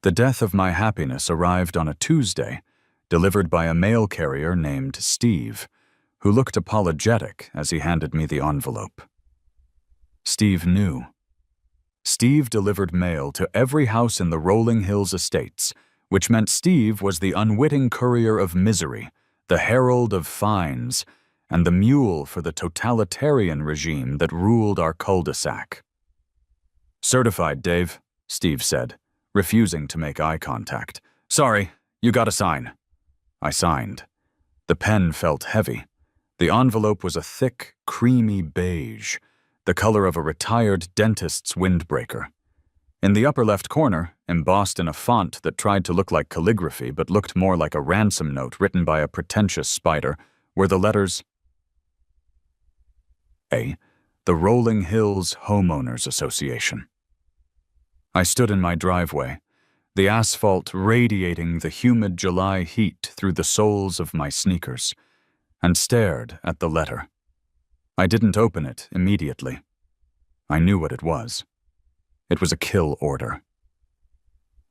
The death of my happiness arrived on a Tuesday, delivered by a mail carrier named Steve, who looked apologetic as he handed me the envelope. Steve knew. Steve delivered mail to every house in the Rolling Hills estates, which meant Steve was the unwitting courier of misery, the herald of fines, and the mule for the totalitarian regime that ruled our cul-de-sac. "Certified, Dave," Steve said, refusing to make eye contact. "Sorry, you gotta sign." I signed. The pen felt heavy. The envelope was a thick, creamy beige, the color of a retired dentist's windbreaker. In the upper left corner, embossed in a font that tried to look like calligraphy but looked more like a ransom note written by a pretentious spider, were the letters A. The Rolling Hills Homeowners Association. I stood in my driveway, the asphalt radiating the humid July heat through the soles of my sneakers, and stared at the letter. I didn't open it immediately. I knew what it was. It was a kill order.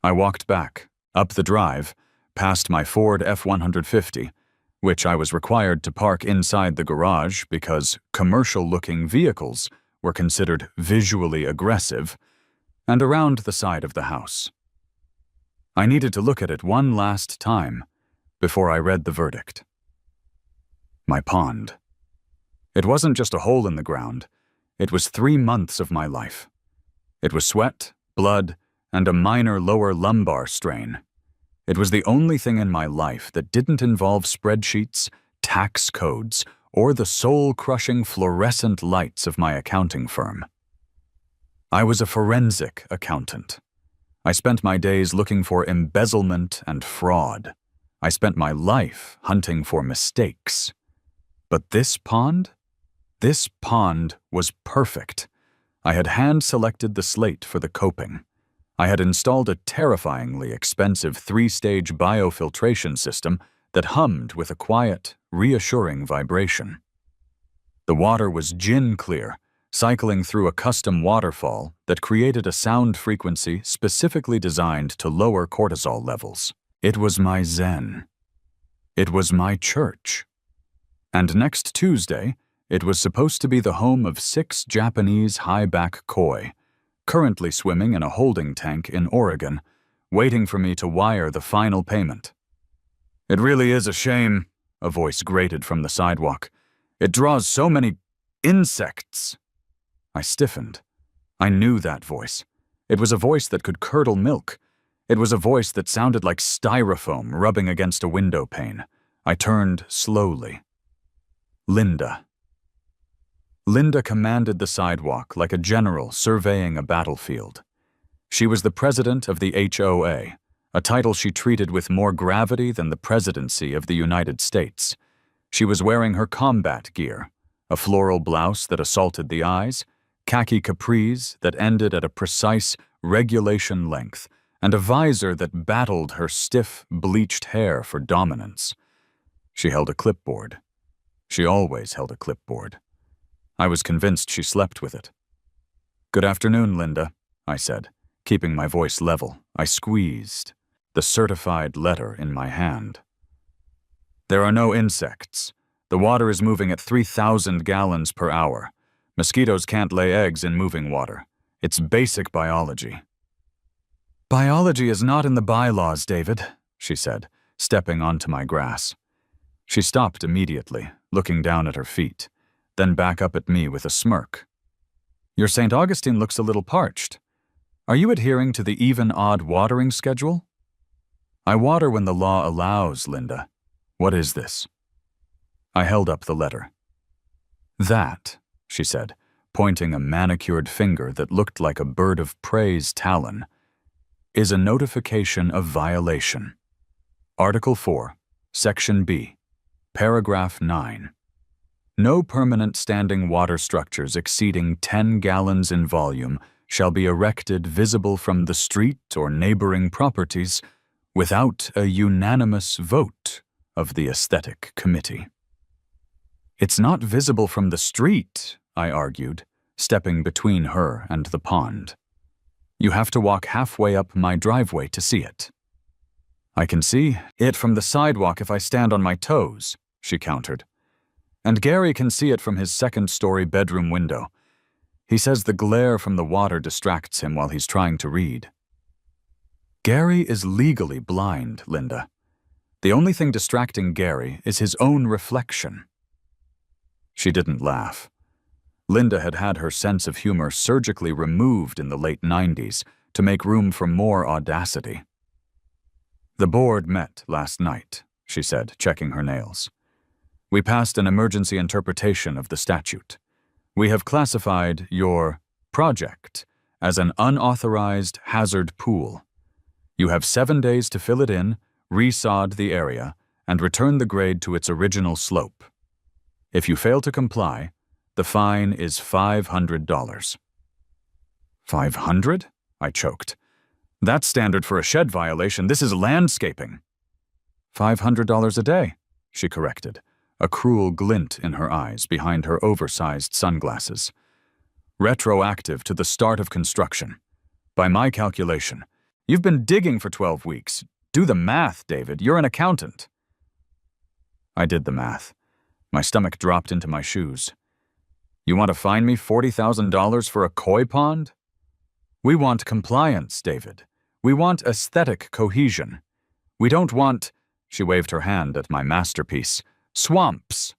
I walked back, up the drive, past my Ford F-150, which I was required to park inside the garage because commercial-looking vehicles were considered visually aggressive, and around the side of the house. I needed to look at it one last time before I read the verdict. My pond. It wasn't just a hole in the ground. It was 3 months of my life. It was sweat, blood, and a minor lower lumbar strain. It was the only thing in my life that didn't involve spreadsheets, tax codes, or the soul-crushing fluorescent lights of my accounting firm. I was a forensic accountant. I spent my days looking for embezzlement and fraud. I spent my life hunting for mistakes. But this pond? This pond was perfect. I had hand-selected the slate for the coping. I had installed a terrifyingly expensive 3-stage biofiltration system that hummed with a quiet, reassuring vibration. The water was gin-clear, cycling through a custom waterfall that created a sound frequency specifically designed to lower cortisol levels. It was my zen. It was my church. And next Tuesday, it was supposed to be the home of 6 Japanese high-back koi, currently swimming in a holding tank in Oregon, waiting for me to wire the final payment. "It really is a shame," a voice grated from the sidewalk. "It draws so many insects." I stiffened. I knew that voice. It was a voice that could curdle milk. It was a voice that sounded like styrofoam rubbing against a window pane. I turned slowly. Linda. Linda commanded the sidewalk like a general surveying a battlefield. She was the president of the HOA, a title she treated with more gravity than the presidency of the United States. She was wearing her combat gear, a floral blouse that assaulted the eyes, khaki capris that ended at a precise regulation length, and a visor that battled her stiff, bleached hair for dominance. She held a clipboard. She always held a clipboard. I was convinced she slept with it. "Good afternoon, Linda," I said, keeping my voice level. I squeezed the certified letter in my hand. "There are no insects. The water is moving at 3,000 gallons per hour. Mosquitoes can't lay eggs in moving water. It's basic biology." "Biology is not in the bylaws, David," she said, stepping onto my grass. She stopped immediately, looking down at her feet, then back up at me with a smirk. "Your St. Augustine looks a little parched. Are you adhering to the even-odd watering schedule?" "I water when the law allows, Linda. What is this?" I held up the letter. "That," she said, pointing a manicured finger that looked like a bird of prey's talon, "is a notification of violation. Article 4, Section B, Paragraph 9. No permanent standing water structures exceeding 10 gallons in volume shall be erected visible from the street or neighboring properties without a unanimous vote of the Aesthetic Committee." "It's not visible from the street," I argued, stepping between her and the pond. You have to walk halfway up my driveway to see it. I can see it from the sidewalk if I stand on my toes, she countered. And Gary can see it from his second-story bedroom window. He says the glare from the water distracts him while he's trying to read. Gary is legally blind, Linda. The only thing distracting Gary is his own reflection. She didn't laugh. Linda had had her sense of humor surgically removed in the late 90s to make room for more audacity. The board met last night, she said, checking her nails. We passed an emergency interpretation of the statute. We have classified your project as an unauthorized hazard pool. You have 7 days to fill it in, resod the area, and return the grade to its original slope. If you fail to comply, the fine is $500. 500? I choked. That's standard for a shed violation. This is landscaping. $500 a day, she corrected, a cruel glint in her eyes behind her oversized sunglasses. Retroactive to the start of construction. By my calculation, you've been digging for 12 weeks. Do the math, David. You're an accountant. I did the math. My stomach dropped into my shoes. You want to fine me $40,000 for a koi pond? We want compliance, David. We want aesthetic cohesion. We don't want, she waved her hand at my masterpiece, swamps.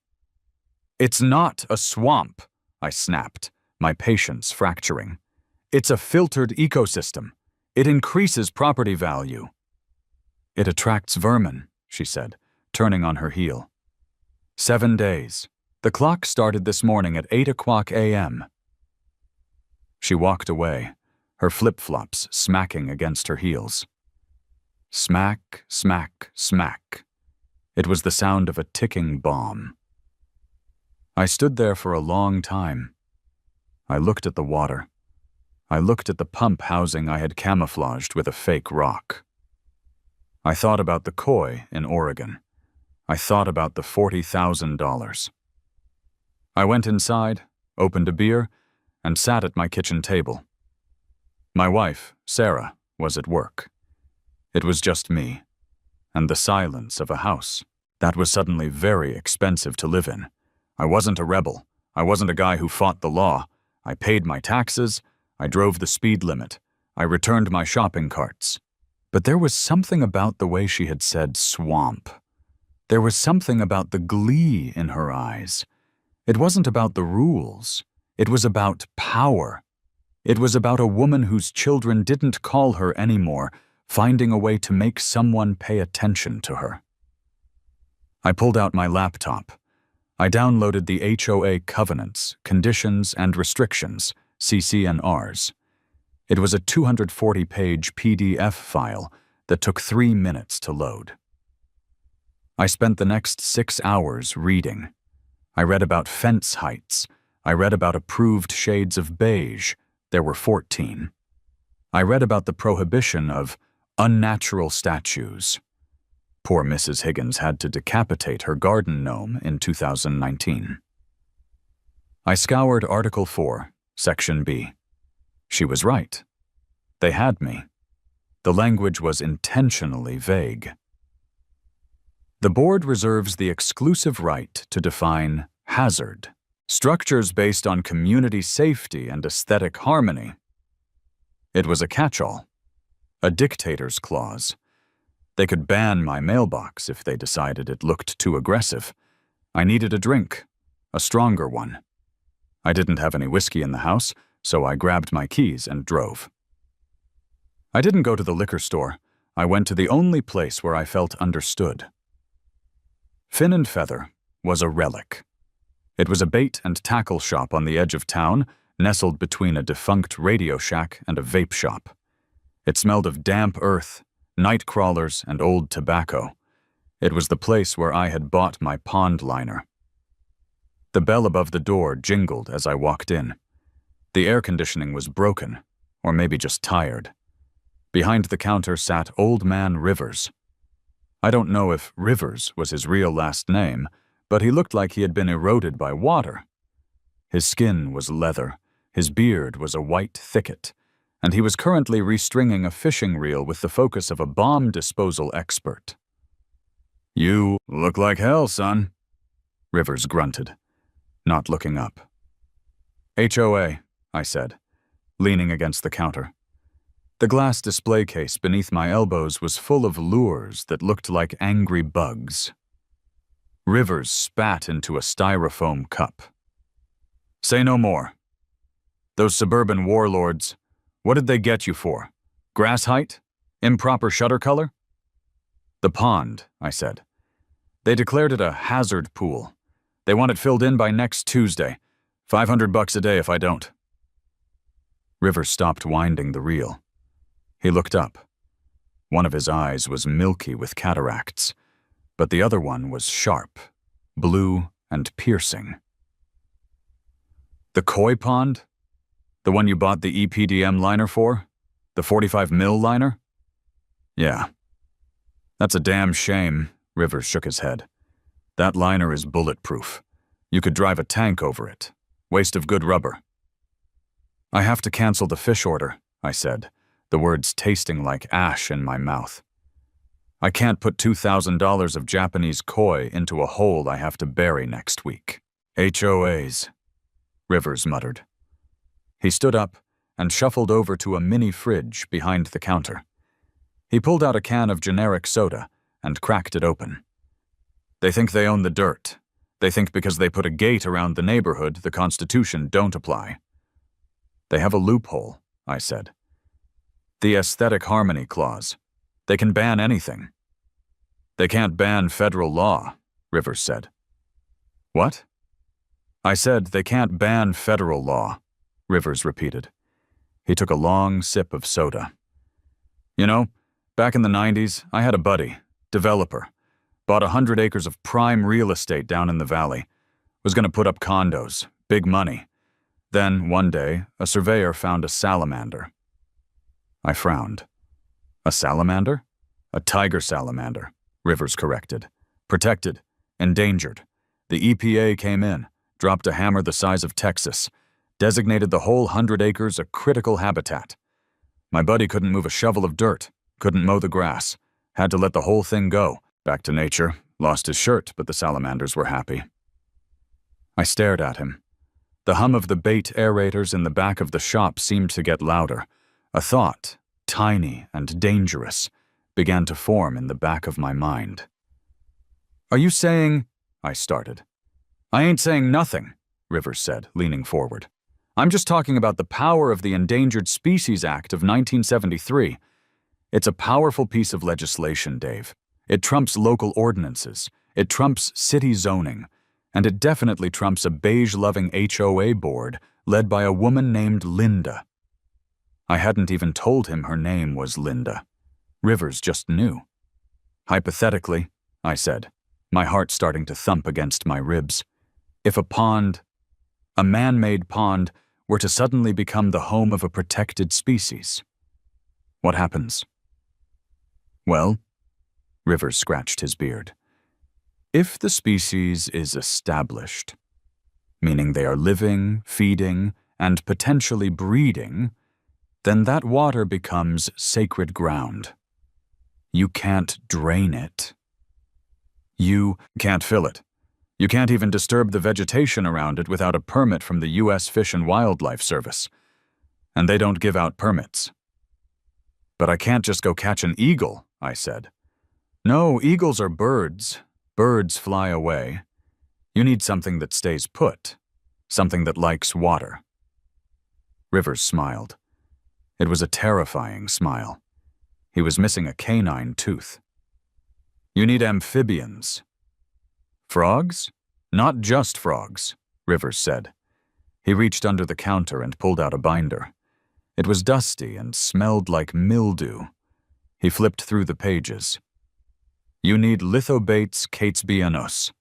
It's not a swamp, I snapped, my patience fracturing. It's a filtered ecosystem. It increases property value. It attracts vermin, she said, turning on her heel. 7 days. The clock started this morning at 8:00 a.m. She walked away, her flip-flops smacking against her heels. Smack, smack, smack. It was the sound of a ticking bomb. I stood there for a long time. I looked at the water. I looked at the pump housing I had camouflaged with a fake rock. I thought about the koi in Oregon. I thought about the $40,000. I went inside, opened a beer, and sat at my kitchen table. My wife, Sarah, was at work. It was just me, and the silence of a house that was suddenly very expensive to live in. I wasn't a rebel. I wasn't a guy who fought the law. I paid my taxes. I drove the speed limit. I returned my shopping carts. But there was something about the way she had said swamp. There was something about the glee in her eyes. It wasn't about the rules. It was about power. It was about a woman whose children didn't call her anymore, finding a way to make someone pay attention to her. I pulled out my laptop. I downloaded the HOA covenants, conditions, and restrictions, CC&Rs. It was a 240-page PDF file that took 3 minutes to load. I spent the next 6 hours reading. I read about fence heights. I read about approved shades of beige. There were 14. I read about the prohibition of unnatural statues. Poor Mrs. Higgins had to decapitate her garden gnome in 2019. I scoured Article 4, Section B. She was right. They had me. The language was intentionally vague. The board reserves the exclusive right to define hazard, structures based on community safety and aesthetic harmony. It was a catch-all, a dictator's clause. They could ban my mailbox if they decided it looked too aggressive. I needed a drink, a stronger one. I didn't have any whiskey in the house, so I grabbed my keys and drove. I didn't go to the liquor store. I went to the only place where I felt understood. Fin and Feather was a relic. It was a bait and tackle shop on the edge of town, nestled between a defunct Radio Shack and a vape shop. It smelled of damp earth, night crawlers, and old tobacco. It was the place where I had bought my pond liner. The bell above the door jingled as I walked in. The air conditioning was broken, or maybe just tired. Behind the counter sat Old Man Rivers. I don't know if Rivers was his real last name, but he looked like he had been eroded by water. His skin was leather, his beard was a white thicket, and he was currently restringing a fishing reel with the focus of a bomb disposal expert. "You look like hell, son," Rivers grunted, not looking up. "HOA," I said, leaning against the counter. The glass display case beneath my elbows was full of lures that looked like angry bugs. Rivers spat into a styrofoam cup. "Say no more. Those suburban warlords, what did they get you for? Grass height? Improper shutter color?" "The pond," I said. "They declared it a hazard pool. They want it filled in by next Tuesday. $500 a day if I don't." Rivers stopped winding the reel. He looked up. One of his eyes was milky with cataracts, but the other one was sharp, blue, and piercing. "The koi pond? The one you bought the EPDM liner for? The 45 mil liner?" "Yeah." "That's a damn shame," Rivers shook his head. "That liner is bulletproof. You could drive a tank over it. Waste of good rubber." "I have to cancel the fish order," I said, the words tasting like ash in my mouth. "I can't put $2,000 of Japanese koi into a hole I have to bury next week." "HOAs," Rivers muttered. He stood up and shuffled over to a mini fridge behind the counter. He pulled out a can of generic soda and cracked it open. "They think they own the dirt. They think because they put a gate around the neighborhood, the Constitution don't apply." "They have a loophole," I said. "The aesthetic harmony clause. They can ban anything." "They can't ban federal law," Rivers said. "What?" "I said they can't ban federal law," Rivers repeated. He took a long sip of soda. "You know, back in the 90s, I had a buddy, developer, bought 100 acres of prime real estate down in the valley, was going to put up condos, big money. Then, one day, a surveyor found a salamander." I frowned. "A salamander?" "A tiger salamander," Rivers corrected. "Protected. Endangered. The EPA came in, dropped a hammer the size of Texas, designated the whole 100 acres a critical habitat. My buddy couldn't move a shovel of dirt, couldn't mow the grass, had to let the whole thing go, back to nature, lost his shirt, but the salamanders were happy." I stared at him. The hum of the bait aerators in the back of the shop seemed to get louder. A thought, tiny and dangerous, began to form in the back of my mind. "Are you saying—" I started. "I ain't saying nothing," Rivers said, leaning forward. "I'm just talking about the power of the Endangered Species Act of 1973. It's a powerful piece of legislation, Dave. It trumps local ordinances, it trumps city zoning, and it definitely trumps a beige-loving HOA board led by a woman named Linda." I hadn't even told him her name was Linda. Rivers just knew. "Hypothetically," I said, my heart starting to thump against my ribs, "if a man-made pond, were to suddenly become the home of a protected species, what happens?" "Well," Rivers scratched his beard, "if the species is established, meaning they are living, feeding, and potentially breeding, then that water becomes sacred ground. You can't drain it. You can't fill it. You can't even disturb the vegetation around it without a permit from the U.S. Fish and Wildlife Service. And they don't give out permits." "But I can't just go catch an eagle," I said. "No, eagles are birds. Birds fly away. You need something that stays put, something that likes water." Rivers smiled. It was a terrifying smile. He was missing a canine tooth. "You need amphibians." "Frogs? Not just frogs," Rivers said. He reached under the counter and pulled out a binder. It was dusty and smelled like mildew. He flipped through the pages. "You need Lithobates catesbianos."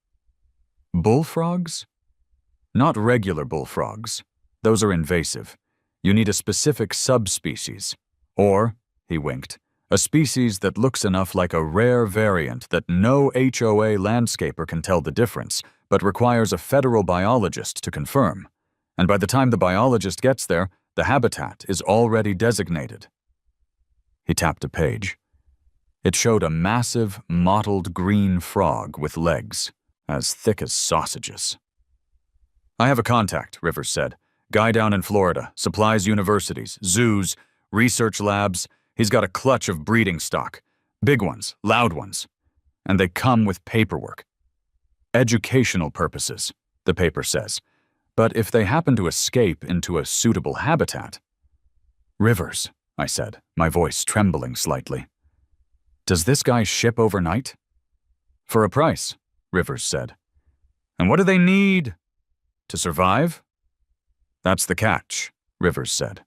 "Bullfrogs?" "Not regular bullfrogs. Those are invasive. You need a specific subspecies. Or," he winked, "a species that looks enough like a rare variant that no HOA landscaper can tell the difference, but requires a federal biologist to confirm. And by the time the biologist gets there, The habitat is already designated." He tapped a page. It showed a massive, mottled green frog with legs, as thick as sausages. "I have a contact," Rivers said. "Guy down in Florida, supplies universities, zoos, research labs. He's got a clutch of breeding stock. Big ones, loud ones. And they come with paperwork. Educational purposes, the paper says. But if they happen to escape into a suitable habitat—" "Rivers," I said, my voice trembling slightly. "Does this guy ship overnight?" "For a price," Rivers said. "And what do they need? To survive?" "That's the catch," Rivers said.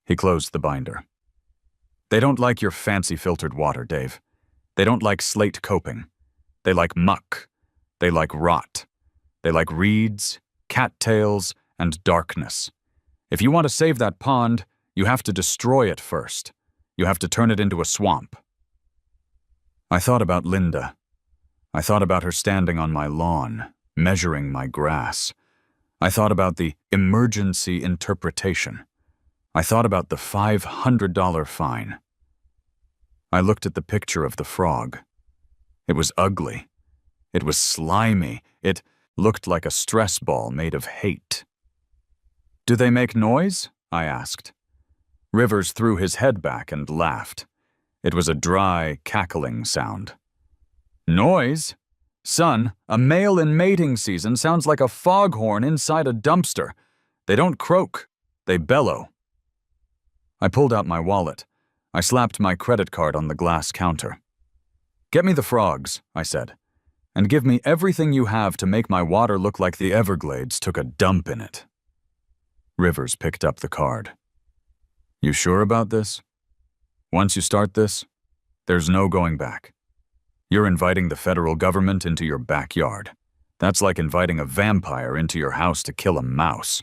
He closed the binder. "They don't like your fancy filtered water, Dave. They don't like slate coping. They like muck. They like rot. They like reeds, cattails, and darkness. If you want to save that pond, you have to destroy it first. You have to turn it into a swamp." I thought about Linda. I thought about her standing on my lawn, measuring my grass. I thought about the emergency interpretation. I thought about the $500 fine. I looked at the picture of the frog. It was ugly. It was slimy. It looked like a stress ball made of hate. "Do they make noise?" I asked. Rivers threw his head back and laughed. It was a dry, cackling sound. "Noise? Son, a male in mating season sounds like a foghorn inside a dumpster. They don't croak. They bellow." I pulled out my wallet. I slapped my credit card on the glass counter. "Get me the frogs," I said, "and give me everything you have to make my water look like the Everglades took a dump in it." Rivers picked up the card. "You sure about this? Once you start this, there's no going back. You're inviting the federal government into your backyard. That's like inviting a vampire into your house to kill a mouse."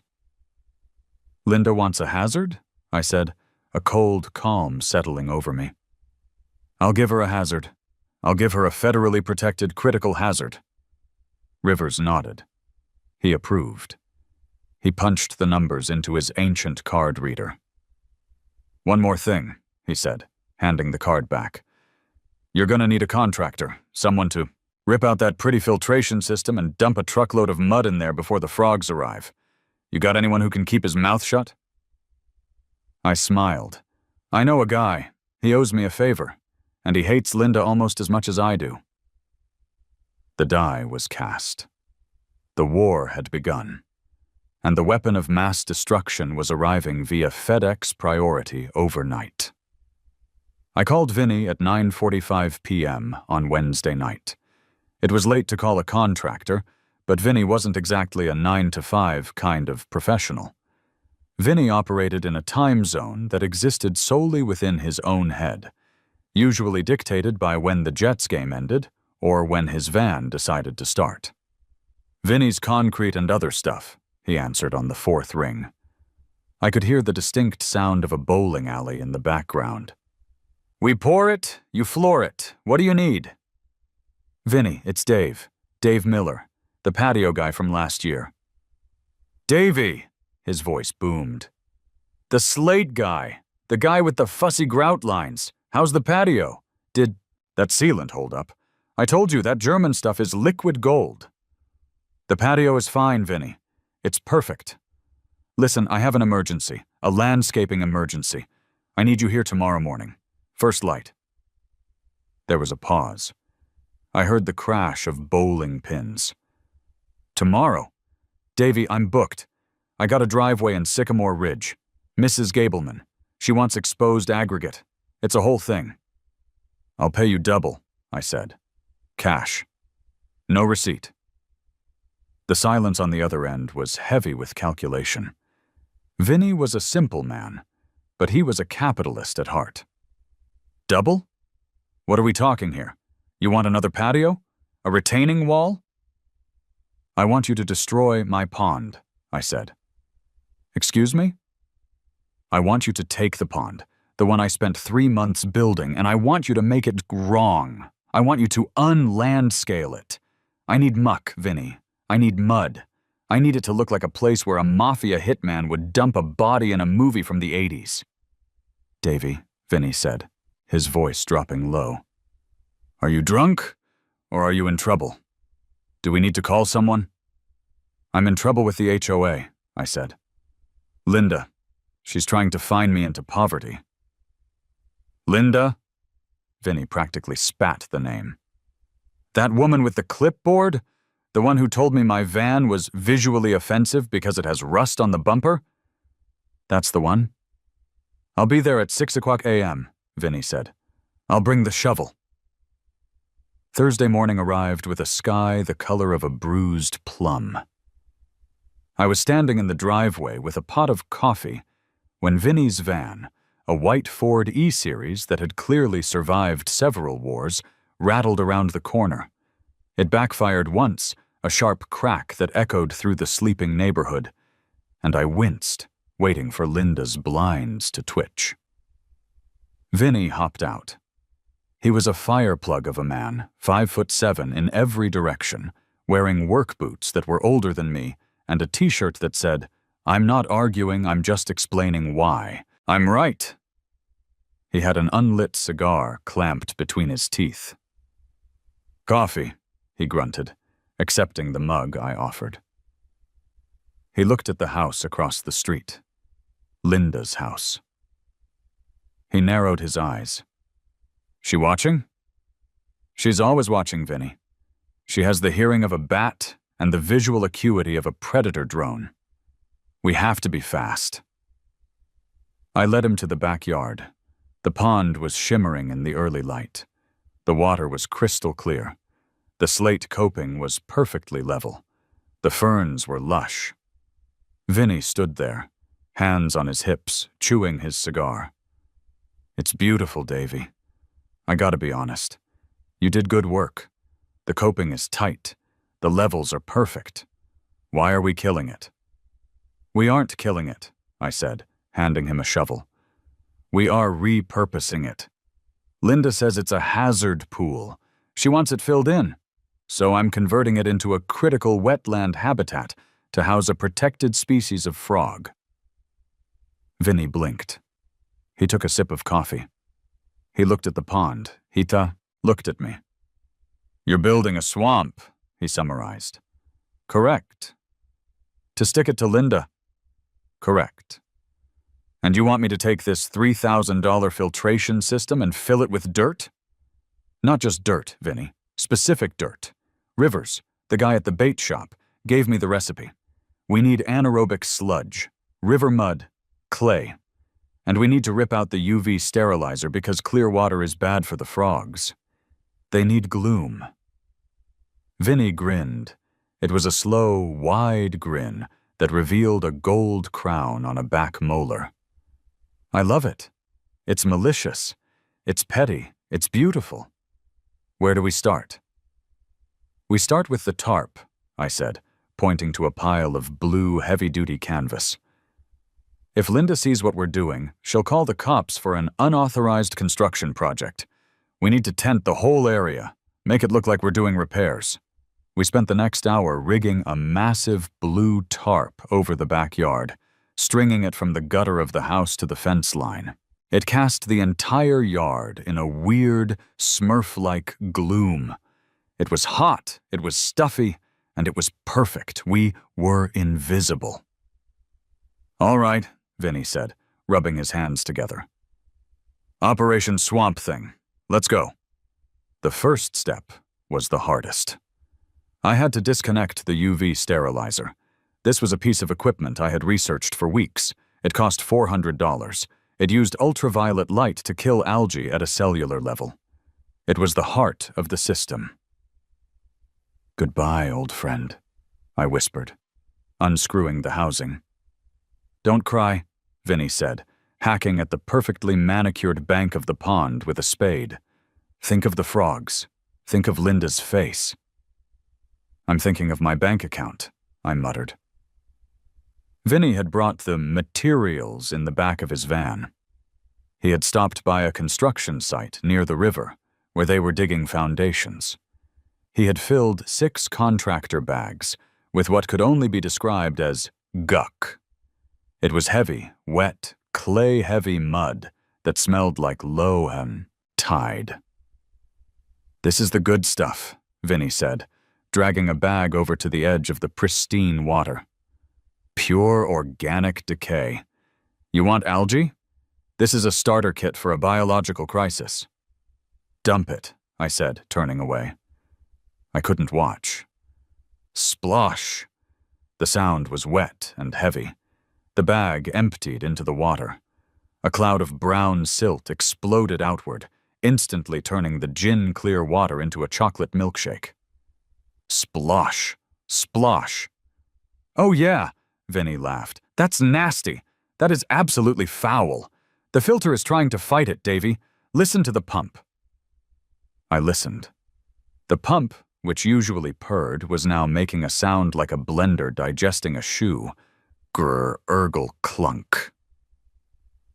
"Linda wants a hazard?" I said, a cold calm settling over me. "I'll give her a hazard. I'll give her a federally protected critical hazard." Rivers nodded. He approved. He punched the numbers into his ancient card reader. "One more thing," he said, handing the card back. "You're gonna need a contractor, someone to rip out that pretty filtration system and dump a truckload of mud in there before the frogs arrive. You got anyone who can keep his mouth shut?" I smiled. "I know a guy. He owes me a favor, and he hates Linda almost as much as I do." The die was cast. The war had begun, and the weapon of mass destruction was arriving via FedEx priority overnight. I called Vinny at 9:45 p.m. on Wednesday night. It was late to call a contractor, but Vinny wasn't exactly a 9-to-5 kind of professional. Vinny operated in a time zone that existed solely within his own head, usually dictated by when the Jets game ended or when his van decided to start. "Vinny's concrete and other stuff," he answered on the fourth ring. I could hear the distinct sound of a bowling alley in the background. "We pour it, you floor it. What do you need?" "Vinny, it's Dave. Dave Miller, the patio guy from last year." "Davey!" His voice boomed. "The slate guy. The guy with the fussy grout lines. How's the patio? Did that sealant hold up? I told you that German stuff is liquid gold." "The patio is fine, Vinny. It's perfect. Listen, I have an emergency, a landscaping emergency. I need you here tomorrow morning. First light." There was a pause. I heard the crash of bowling pins. "Tomorrow? Davey, I'm booked. I got a driveway in Sycamore Ridge. Mrs. Gableman. She wants exposed aggregate. It's a whole thing." "I'll pay you double," I said. "Cash. No receipt." The silence on the other end was heavy with calculation. Vinny was a simple man, but he was a capitalist at heart. "Double? What are we talking here? You want another patio? A retaining wall?" "I want you to destroy my pond," I said. "Excuse me?" "I want you to take the pond, the one I spent 3 months building, and I want you to make it wrong. I want you to unlandscale it. I need muck, Vinny. I need mud. I need it to look like a place where a mafia hitman would dump a body in a movie from the 80s. Davy, Vinny said, his voice dropping low. Are you drunk, or are you in trouble? Do we need to call someone? I'm in trouble with the HOA, I said. Linda. She's trying to fine me into poverty. Linda? Vinny practically spat the name. That woman with the clipboard? The one who told me my van was visually offensive because it has rust on the bumper? That's the one. I'll be there at 6 o'clock a.m., Vinny said. I'll bring the shovel. Thursday morning arrived with a sky the color of a bruised plum. I was standing in the driveway with a pot of coffee when Vinny's van, a white Ford E-Series that had clearly survived several wars, rattled around the corner. It backfired once, a sharp crack that echoed through the sleeping neighborhood, and I winced, waiting for Linda's blinds to twitch. Vinny hopped out. He was a fireplug of a man, 5'7" in every direction, wearing work boots that were older than me and a t-shirt that said, I'm not arguing, I'm just explaining why. I'm right. He had an unlit cigar clamped between his teeth. Coffee, he grunted, accepting the mug I offered. He looked at the house across the street. Linda's house. He narrowed his eyes. She watching? She's always watching, Vinny. She has the hearing of a bat and the visual acuity of a predator drone. We have to be fast. I led him to the backyard. The pond was shimmering in the early light. The water was crystal clear. The slate coping was perfectly level. The ferns were lush. Vinny stood there, hands on his hips, chewing his cigar. It's beautiful, Davy. I gotta be honest. You did good work. The coping is tight. The levels are perfect. Why are we killing it? We aren't killing it, I said, handing him a shovel. We are repurposing it. Linda says it's a hazard pool. She wants it filled in. So I'm converting it into a critical wetland habitat to house a protected species of frog. Vinny blinked. He took a sip of coffee. He looked at the pond. Hita looked at me. You're building a swamp, he summarized. Correct. To stick it to Linda. Correct. And you want me to take this $3,000 filtration system and fill it with dirt? Not just dirt, Vinny. Specific dirt. Rivers, the guy at the bait shop, gave me the recipe. We need anaerobic sludge, river mud, clay. And we need to rip out the UV sterilizer because clear water is bad for the frogs. They need gloom. Vinny grinned. It was a slow, wide grin that revealed a gold crown on a back molar. I love it. It's malicious. It's petty. It's beautiful. Where do we start? We start with the tarp, I said, pointing to a pile of blue, heavy-duty canvas. If Linda sees what we're doing, she'll call the cops for an unauthorized construction project. We need to tent the whole area, make it look like we're doing repairs. We spent the next hour rigging a massive blue tarp over the backyard, stringing it from the gutter of the house to the fence line. It cast the entire yard in a weird, Smurf-like gloom. It was hot, it was stuffy, and it was perfect. We were invisible. All right, Vinny said, rubbing his hands together. Operation Swamp Thing. Let's go. The first step was the hardest. I had to disconnect the UV sterilizer. This was a piece of equipment I had researched for weeks. It cost $400. It used ultraviolet light to kill algae at a cellular level. It was the heart of the system. Goodbye, old friend, I whispered, unscrewing the housing. Don't cry, Vinny said, hacking at the perfectly manicured bank of the pond with a spade. Think of the frogs. Think of Linda's face. I'm thinking of my bank account, I muttered. Vinny had brought the materials in the back of his van. He had stopped by a construction site near the river, where they were digging foundations. He had filled 6 contractor bags, with what could only be described as guck. It was heavy, wet, clay-heavy mud that smelled like low tide. "This is the good stuff," Vinny said, dragging a bag over to the edge of the pristine water. "Pure organic decay. You want algae? This is a starter kit for a biological crisis." "Dump it," I said, turning away. I couldn't watch. Splosh! The sound was wet and heavy. The bag emptied into the water. A cloud of brown silt exploded outward, instantly turning the gin-clear water into a chocolate milkshake. Splosh! Splosh! "Oh yeah," Vinny laughed. "That's nasty. That is absolutely foul. The filter is trying to fight it, Davy. Listen to the pump." I listened. The pump, which usually purred, was now making a sound like a blender digesting a shoe. Grr, ergle, clunk.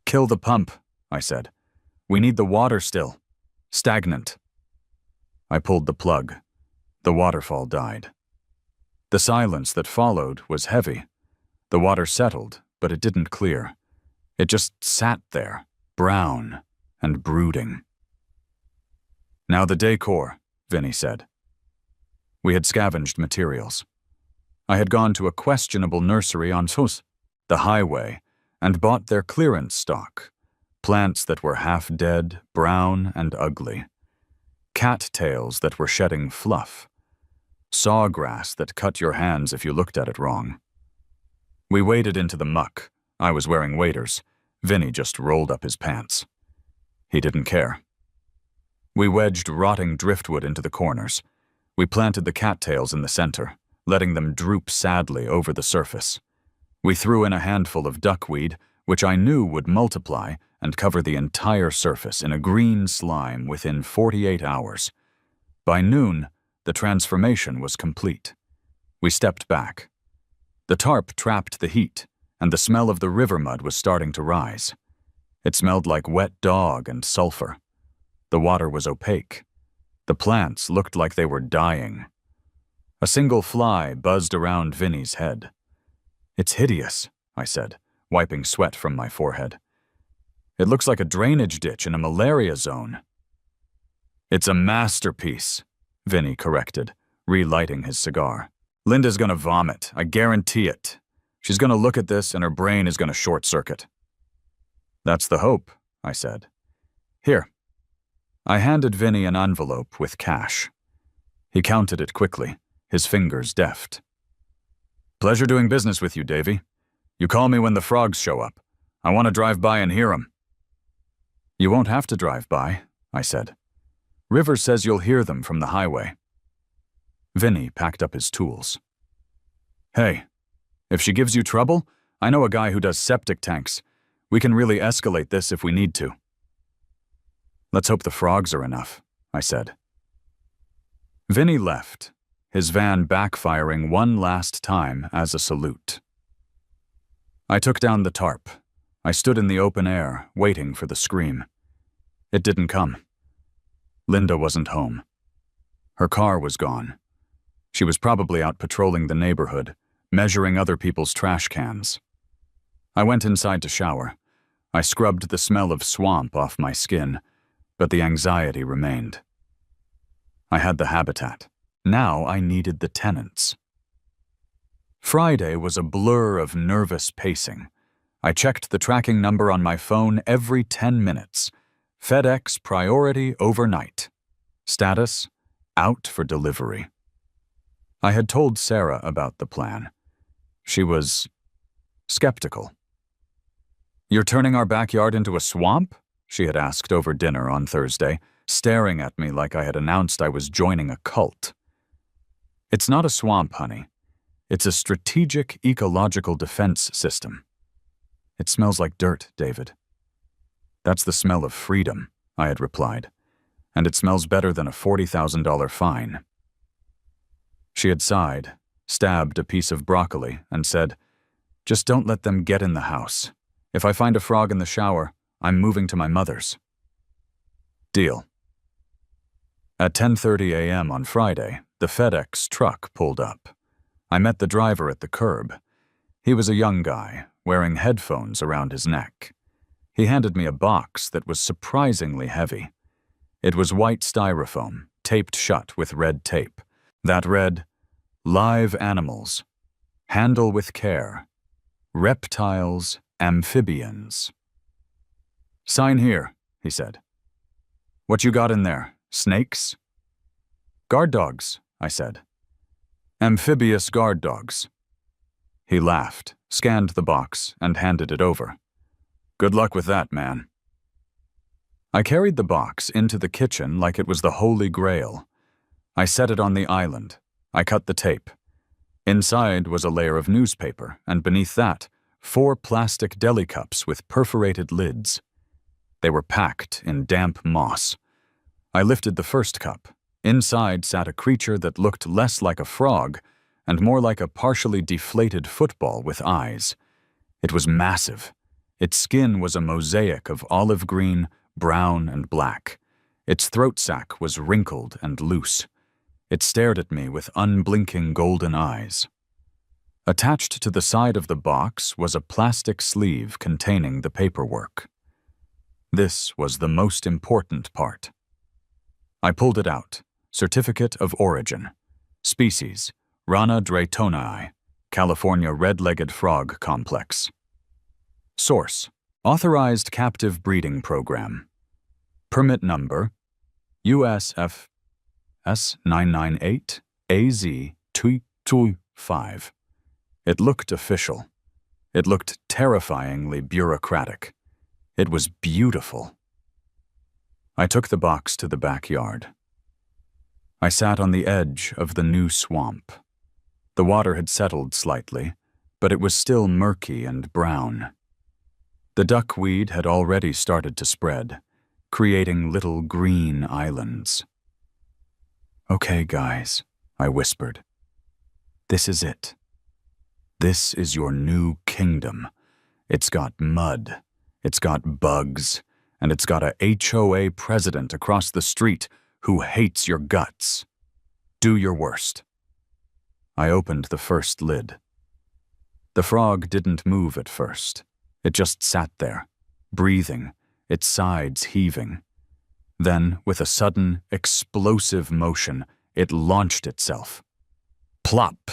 "Kill the pump," I said. "We need the water still. Stagnant." I pulled the plug. The waterfall died. The silence that followed was heavy. The water settled, but it didn't clear. It just sat there, brown and brooding. "Now the decor," Vinny said. We had scavenged materials. I had gone to a questionable nursery on the highway and bought their clearance stock, plants that were half-dead, brown, and ugly, cattails that were shedding fluff, sawgrass that cut your hands if you looked at it wrong. We waded into the muck. I was wearing waders. Vinny just rolled up his pants. He didn't care. We wedged rotting driftwood into the corners. We planted the cattails in the center, letting them droop sadly over the surface. We threw in a handful of duckweed, which I knew would multiply and cover the entire surface in a green slime within 48 hours. By noon, the transformation was complete. We stepped back. The tarp trapped the heat, and the smell of the river mud was starting to rise. It smelled like wet dog and sulfur. The water was opaque. The plants looked like they were dying. A single fly buzzed around Vinny's head. "It's hideous," I said, wiping sweat from my forehead. "It looks like a drainage ditch in a malaria zone." "It's a masterpiece," Vinny corrected, relighting his cigar. "Linda's gonna vomit, I guarantee it. She's gonna look at this and her brain is gonna short-circuit." "That's the hope," I said. "Here." I handed Vinny an envelope with cash. He counted it quickly, his fingers deft. "Pleasure doing business with you, Davy. You call me when the frogs show up. I want to drive by and hear 'em." "You won't have to drive by," I said. "Rivers says you'll hear them from the highway." Vinny packed up his tools. "Hey, if she gives you trouble, I know a guy who does septic tanks. We can really escalate this if we need to." "Let's hope the frogs are enough," I said. Vinny left, his van backfiring one last time as a salute. I took down the tarp. I stood in the open air, waiting for the scream. It didn't come. Linda wasn't home. Her car was gone. She was probably out patrolling the neighborhood, measuring other people's trash cans. I went inside to shower. I scrubbed the smell of swamp off my skin, but the anxiety remained. I had the habitat. Now I needed the tenants. Friday was a blur of nervous pacing. I checked the tracking number on my phone every 10 minutes. FedEx priority overnight. Status, out for delivery. I had told Sarah about the plan. She was skeptical. "You're turning our backyard into a swamp?" she had asked over dinner on Thursday, staring at me like I had announced I was joining a cult. "It's not a swamp, honey. It's a strategic ecological defense system." "It smells like dirt, David." "That's the smell of freedom," I had replied, "and it smells better than a $40,000 fine." She had sighed, stabbed a piece of broccoli, and said, "Just don't let them get in the house. If I find a frog in the shower, I'm moving to my mother's." Deal. At 10:30 a.m. on Friday, the FedEx truck pulled up. I met the driver at the curb. He was a young guy, wearing headphones around his neck. He handed me a box that was surprisingly heavy. It was white styrofoam, taped shut with red tape. That read, "Live animals. Handle with care. Reptiles, amphibians." "Sign here," he said. "What you got in there? Snakes?" "Guard dogs," I said. "Amphibious guard dogs." He laughed, scanned the box, and handed it over. "Good luck with that, man." I carried the box into the kitchen like it was the Holy Grail. I set it on the island. I cut the tape. Inside was a layer of newspaper, and beneath that, 4 plastic deli cups with perforated lids. They were packed in damp moss. I lifted the first cup. Inside sat a creature that looked less like a frog and more like a partially deflated football with eyes. It was massive. Its skin was a mosaic of olive green, brown, and black. Its throat sac was wrinkled and loose. It stared at me with unblinking golden eyes. Attached to the side of the box was a plastic sleeve containing the paperwork. This was the most important part. I pulled it out. Certificate of Origin. Species, Rana draytonii, California red-legged frog complex. Source, Authorized Captive Breeding Program. Permit number, USF S998 AZ225. It looked official. It looked terrifyingly bureaucratic. It was beautiful. I took the box to the backyard. I sat on the edge of the new swamp. The water had settled slightly, but it was still murky and brown. The duckweed had already started to spread, creating little green islands. "Okay, guys," I whispered. "This is it. This is your new kingdom. It's got mud, it's got bugs, and it's got a HOA president across the street who hates your guts. Do your worst." I opened the first lid. The frog didn't move at first. It just sat there, breathing, its sides heaving. Then, with a sudden, explosive motion, it launched itself. Plop!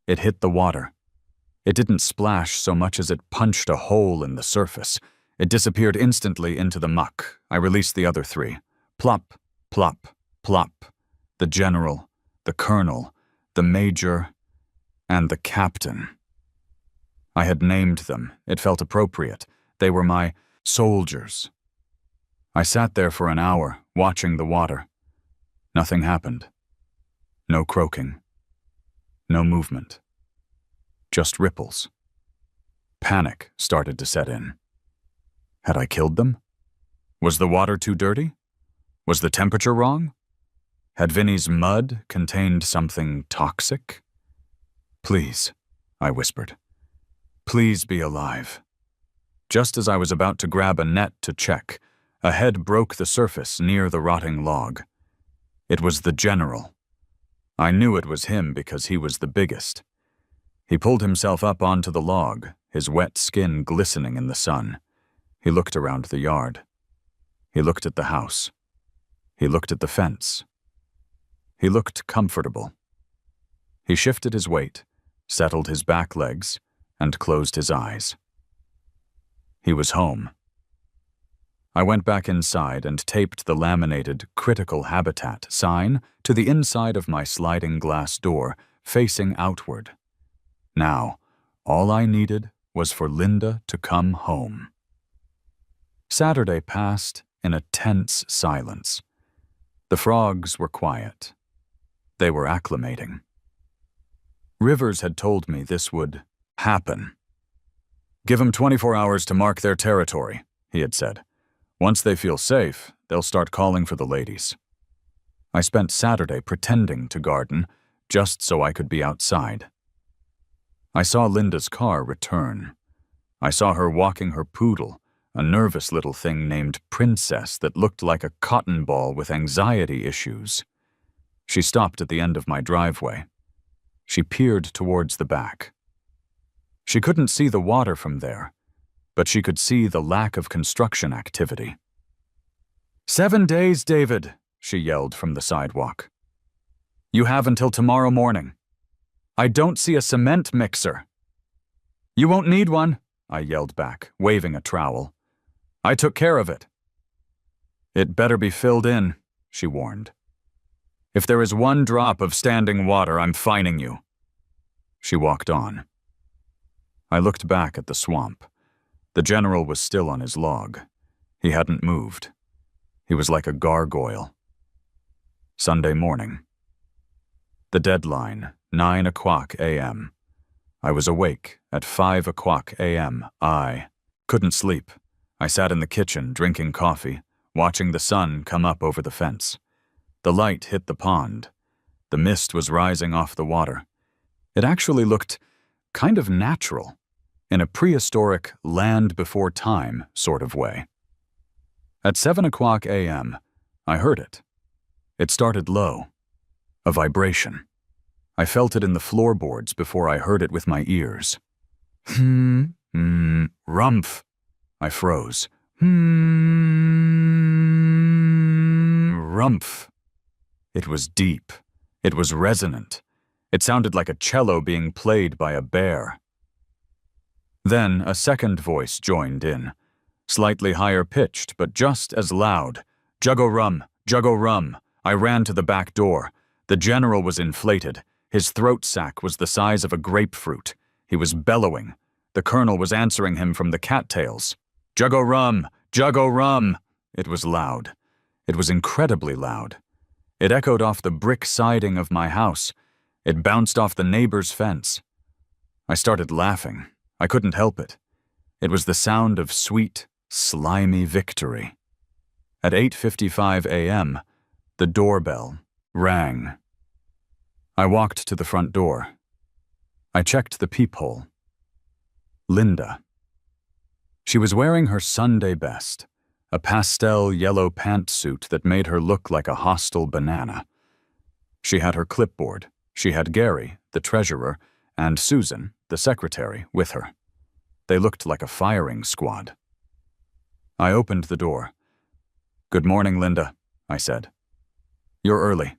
It hit the water. It didn't splash so much as it punched a hole in the surface. It disappeared instantly into the muck. I released the other 3. Plop, plop, plop. The general, the colonel, the major, and the captain. I had named them. It felt appropriate. They were my soldiers. I sat there for an hour, watching the water. Nothing happened. No croaking. No movement. Just ripples. Panic started to set in. Had I killed them? Was the water too dirty? Was the temperature wrong? Had Vinny's mud contained something toxic? "Please," I whispered. "Please be alive." Just as I was about to grab a net to check, a head broke the surface near the rotting log. It was the general. I knew it was him because he was the biggest. He pulled himself up onto the log, his wet skin glistening in the sun. He looked around the yard. He looked at the house. He looked at the fence. He looked comfortable. He shifted his weight, settled his back legs, and closed his eyes. He was home. I went back inside and taped the laminated "Critical Habitat" sign to the inside of my sliding glass door, facing outward. Now, all I needed was for Linda to come home. Saturday passed in a tense silence. The frogs were quiet. They were acclimating. Rivers had told me this would happen. "Give them 24 hours to mark their territory," he had said. "Once they feel safe, they'll start calling for the ladies." I spent Saturday pretending to garden, just so I could be outside. I saw Linda's car return. I saw her walking her poodle, a nervous little thing named Princess that looked like a cotton ball with anxiety issues. She stopped at the end of my driveway. She peered towards the back. She couldn't see the water from there, but she could see the lack of construction activity. 7 days, David, she yelled from the sidewalk. You have until tomorrow morning. I don't see a cement mixer. You won't need one, I yelled back, waving a trowel. I took care of it. It better be filled in, she warned. If there is one drop of standing water, I'm fining you. She walked on. I looked back at the swamp. The general was still on his log. He hadn't moved. He was like a gargoyle. Sunday morning. The deadline, 9 o'clock a.m. I was awake at 5 o'clock a.m. I couldn't sleep. I sat in the kitchen drinking coffee, watching the sun come up over the fence. The light hit the pond. The mist was rising off the water. It actually looked kind of natural, in a prehistoric land before time sort of way. At 7 o'clock a.m., I heard it. It started low, a vibration. I felt it in the floorboards before I heard it with my ears. Rumph. I froze. Rumph. It was deep. It was resonant. It sounded like a cello being played by a bear. Then a second voice joined in, slightly higher pitched, but just as loud. Juggo-rum, juggo-rum. I ran to the back door. The general was inflated. His throat sac was the size of a grapefruit. He was bellowing. The colonel was answering him from the cattails. Juggo-rum, juggo-rum. It was loud. It was incredibly loud. It echoed off the brick siding of my house. It bounced off the neighbor's fence. I started laughing. I couldn't help it. It was the sound of sweet, slimy victory. At 8:55 a.m., the doorbell rang. I walked to the front door. I checked the peephole. Linda. She was wearing her Sunday best, a pastel yellow pantsuit that made her look like a hostile banana. She had her clipboard. She had Gary, the treasurer, and Susan, the secretary, with her. They looked like a firing squad. I opened the door. Good morning, Linda, I said. You're early.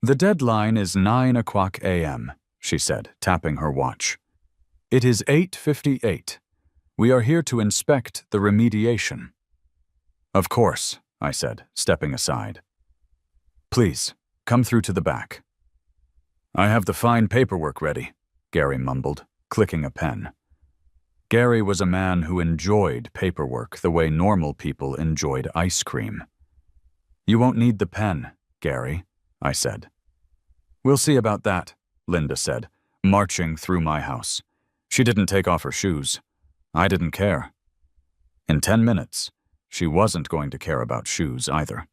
The deadline is 9 o'clock a.m., she said, tapping her watch. It is 8:58. We are here to inspect the remediation. Of course, I said, stepping aside. Please, come through to the back. I have the fine paperwork ready, Gary mumbled, clicking a pen. Gary was a man who enjoyed paperwork the way normal people enjoyed ice cream. You won't need the pen, Gary, I said. We'll see about that, Linda said, marching through my house. She didn't take off her shoes. I didn't care. In 10 minutes, she wasn't going to care about shoes either.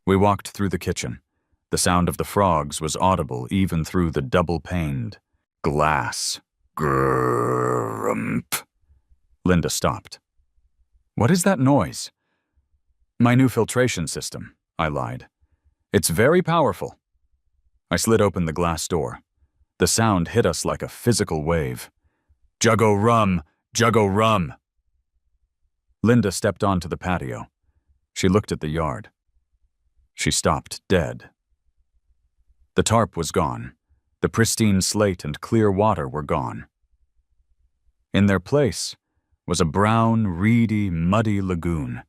We walked through the kitchen. The sound of the frogs was audible even through the double-paned glass. Grump. Linda stopped. What is that noise? My new filtration system, I lied. It's very powerful. I slid open the glass door. The sound hit us like a physical wave. Juggo-rum, juggo-rum. Linda stepped onto the patio. She looked at the yard. She stopped dead. The tarp was gone. The pristine slate and clear water were gone. In their place was a brown, reedy, muddy lagoon.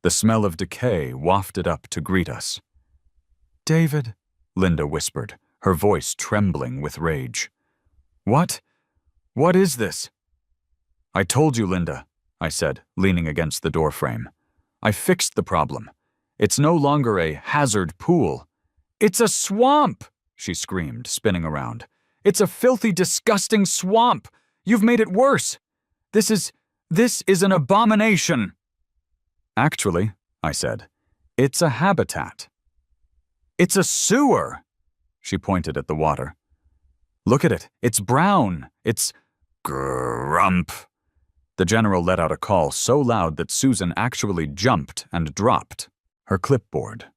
The smell of decay wafted up to greet us. David, Linda whispered, her voice trembling with rage. What? What is this? I told you, Linda, I said, leaning against the doorframe. I fixed the problem. It's no longer a hazard pool. It's a swamp, she screamed, spinning around. It's a filthy, disgusting swamp. You've made it worse. This is an abomination. Actually, I said, it's a habitat. It's a sewer, she pointed at the water. Look at it. It's brown. It's grump. The general let out a call so loud that Susan actually jumped and dropped her clipboard.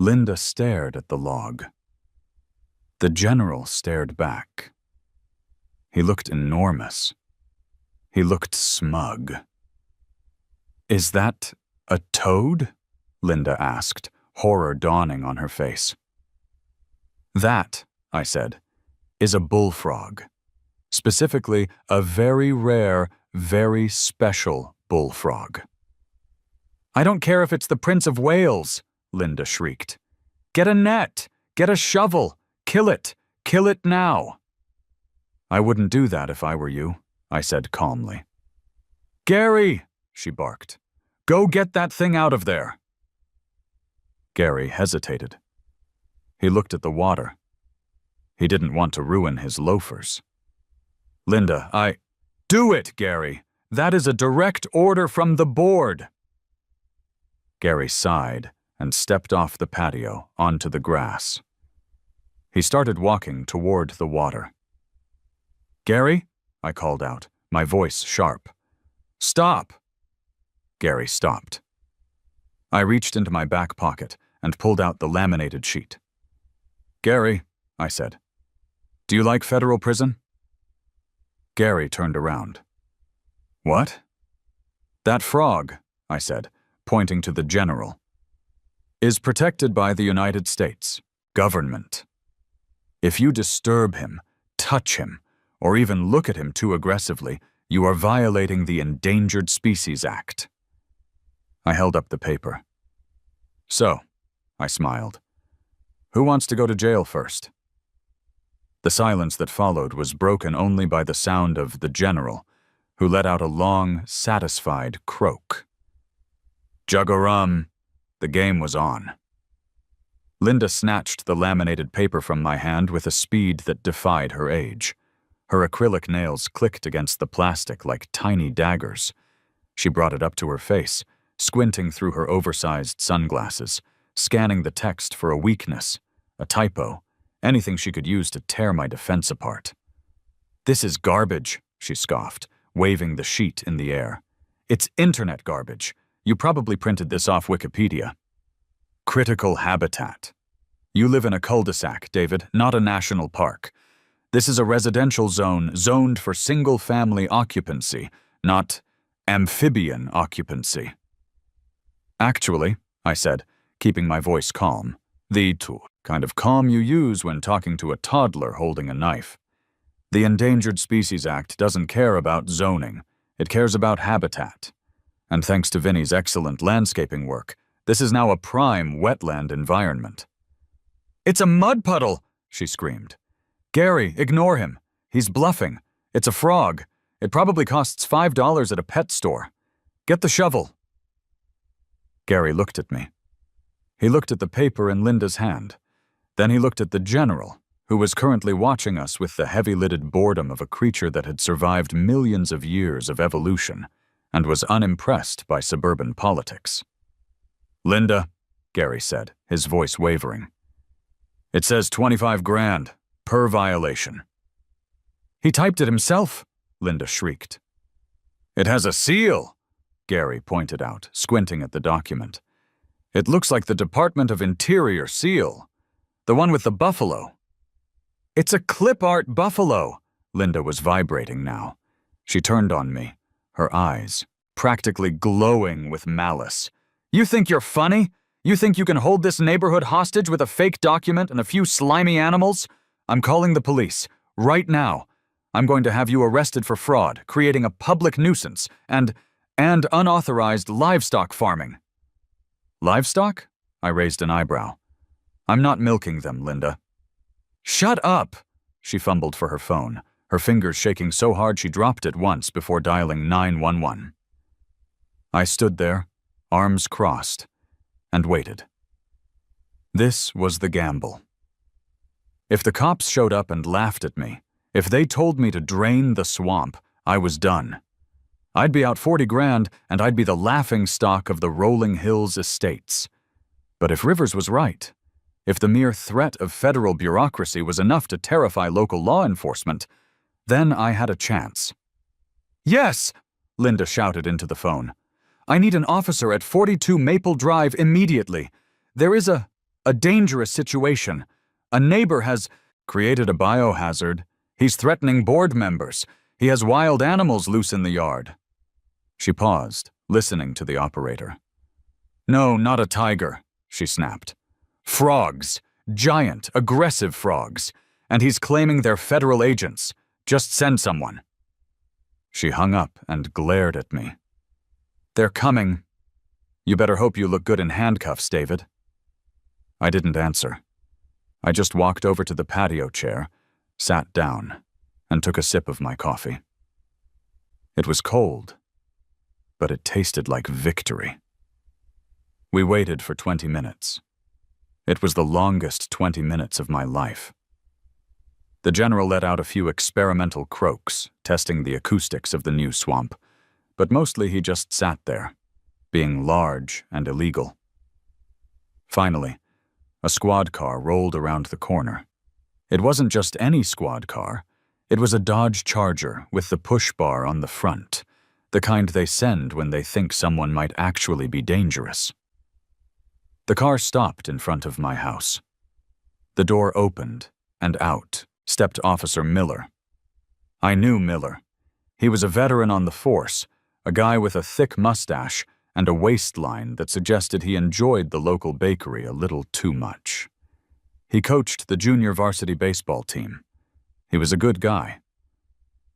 Linda stared at the log. The general stared back. He looked enormous. He looked smug. "Is that a toad?" Linda asked, horror dawning on her face. "That," I said, "is a bullfrog. Specifically, a very rare, very special bullfrog." "I don't care if it's the Prince of Wales," Linda shrieked. "Get a net! Get a shovel! Kill it! Kill it now!" "I wouldn't do that if I were you," I said calmly. "Gary!" she barked. "Go get that thing out of there!" Gary hesitated. He looked at the water. He didn't want to ruin his loafers. "Linda, Do it, Gary! That is a direct order from the board!" Gary sighed and stepped off the patio onto the grass. He started walking toward the water. "Gary?" I called out, my voice sharp. "Stop!" Gary stopped. I reached into my back pocket and pulled out the laminated sheet. "Gary," I said, "do you like federal prison?" Gary turned around. "What?" "That frog," I said, pointing to the general, "is protected by the United States government. If you disturb him, touch him, or even look at him too aggressively, you are violating the Endangered Species Act." I held up the paper. "So," I smiled, "who wants to go to jail first?" The silence that followed was broken only by the sound of the general, who let out a long, satisfied croak. Jug-a-rum. The game was on. Linda snatched the laminated paper from my hand with a speed that defied her age. Her acrylic nails clicked against the plastic like tiny daggers. She brought it up to her face, squinting through her oversized sunglasses, scanning the text for a weakness, a typo, anything she could use to tear my defense apart. "This is garbage," she scoffed, waving the sheet in the air. "It's internet garbage. You probably printed this off Wikipedia." "Critical habitat. You live in a cul-de-sac, David, not a national park. This is a residential zone zoned for single-family occupancy, not amphibian occupancy." "Actually," I said, keeping my voice calm, the kind of calm you use when talking to a toddler holding a knife. "The Endangered Species Act doesn't care about zoning. It cares about habitat. And thanks to Vinny's excellent landscaping work, this is now a prime wetland environment." "It's a mud puddle!" she screamed. "Gary, ignore him. He's bluffing. It's a frog. It probably costs $5 at a pet store. Get the shovel." Gary looked at me. He looked at the paper in Linda's hand. Then he looked at the general, who was currently watching us with the heavy-lidded boredom of a creature that had survived millions of years of evolution and was unimpressed by suburban politics. "Linda," Gary said, his voice wavering, "it says 25 grand per violation." "He typed it himself," Linda shrieked. "It has a seal," Gary pointed out, squinting at the document. "It looks like the Department of Interior seal, the one with the buffalo." "It's a clip art buffalo," Linda was vibrating now. She turned on me, her eyes practically glowing with malice. "You think you're funny? You think you can hold this neighborhood hostage with a fake document and a few slimy animals? I'm calling the police, right now. I'm going to have you arrested for fraud, creating a public nuisance, and unauthorized livestock farming." "Livestock?" I raised an eyebrow. "I'm not milking them, Linda." "Shut up!" She fumbled for her phone, her fingers shaking so hard she dropped it once before dialing 911. I stood there, arms crossed, and waited. This was the gamble. If the cops showed up and laughed at me, if they told me to drain the swamp, I was done. I'd be out 40 grand, and I'd be the laughingstock of the Rolling Hills estates. But if Rivers was right, if the mere threat of federal bureaucracy was enough to terrify local law enforcement, then I had a chance. "Yes!" Linda shouted into the phone. "I need an officer at 42 Maple Drive immediately. There is a dangerous situation. A neighbor has..." created a biohazard. He's threatening board members. He has wild animals loose in the yard." She paused, listening to the operator. "No, not a tiger," she snapped. "Frogs. Giant, aggressive frogs. And he's claiming they're federal agents. Just send someone." She hung up and glared at me. "They're coming. You better hope you look good in handcuffs, David." I didn't answer. I just walked over to the patio chair, sat down, and took a sip of my coffee. It was cold, but it tasted like victory. We waited for 20 minutes. It was the longest 20 minutes of my life. The general let out a few experimental croaks, testing the acoustics of the new swamp, but mostly he just sat there, being large and illegal. Finally, a squad car rolled around the corner. It wasn't just any squad car. It was a Dodge Charger with the push bar on the front, the kind they send when they think someone might actually be dangerous. The car stopped in front of my house. The door opened, and out stepped Officer Miller. I knew Miller. He was a veteran on the force, a guy with a thick mustache and a waistline that suggested he enjoyed the local bakery a little too much. He coached the junior varsity baseball team. He was a good guy.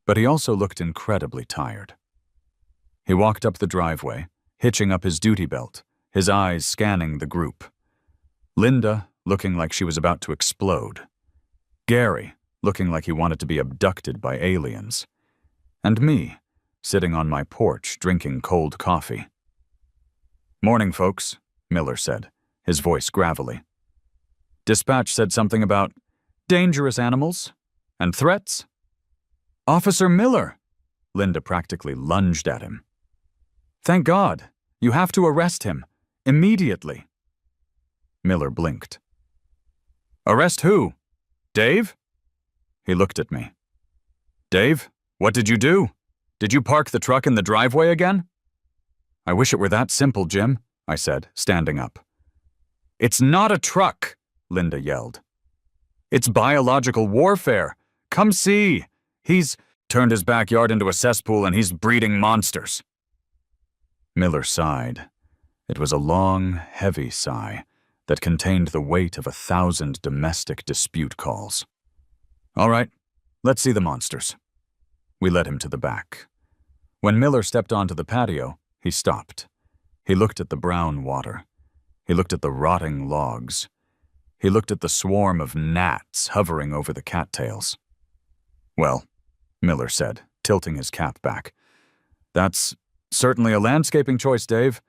But he also looked incredibly tired. He walked up the driveway, hitching up his duty belt, his eyes scanning the group. Linda, looking like she was about to explode. Gary, looking like he wanted to be abducted by aliens. And me, sitting on my porch drinking cold coffee. "Morning, folks," Miller said, his voice gravelly. "Dispatch said something about dangerous animals and threats." "Officer Miller!" Linda practically lunged at him. "Thank God. You have to arrest him. Immediately." Miller blinked. "Arrest who? Dave?" He looked at me. "Dave, what did you do? Did you park the truck in the driveway again?" "I wish it were that simple, Jim," I said, standing up. "It's not a truck," Linda yelled. "It's biological warfare. Come see. He's turned his backyard into a cesspool and he's breeding monsters." Miller sighed. It was a long, heavy sigh that contained the weight of 1,000 domestic dispute calls. "All right, let's see the monsters." We led him to the back. When Miller stepped onto the patio, he stopped. He looked at the brown water. He looked at the rotting logs. He looked at the swarm of gnats hovering over the cattails. "Well," Miller said, tilting his cap back, "that's certainly a landscaping choice, Dave.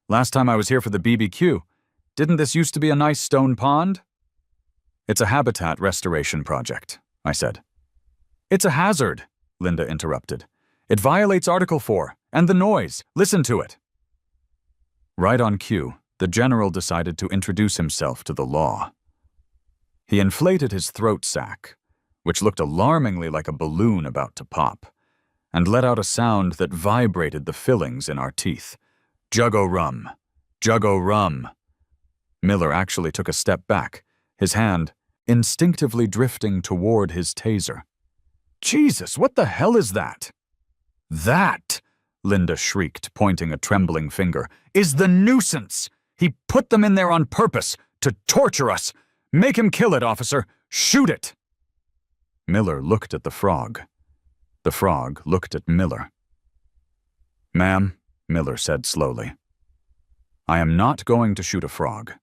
Last time I was here for the BBQ, didn't this used to be a nice stone pond?" "It's a habitat restoration project," I said. "It's a hazard," Linda interrupted. "It violates Article 4, and the noise. Listen to it." Right on cue, the general decided to introduce himself to the law. He inflated his throat sac, which looked alarmingly like a balloon about to pop, and let out a sound that vibrated the fillings in our teeth. "Juggo rum. Juggo rum." Miller actually took a step back, his hand instinctively drifting toward his taser. "Jesus, what the hell is that?" "That," Linda shrieked, pointing a trembling finger, "is the nuisance. He put them in there on purpose, to torture us. Make him kill it, officer. Shoot it." Miller looked at the frog. The frog looked at Miller. "Ma'am," Miller said slowly, "I am not going to shoot a frog.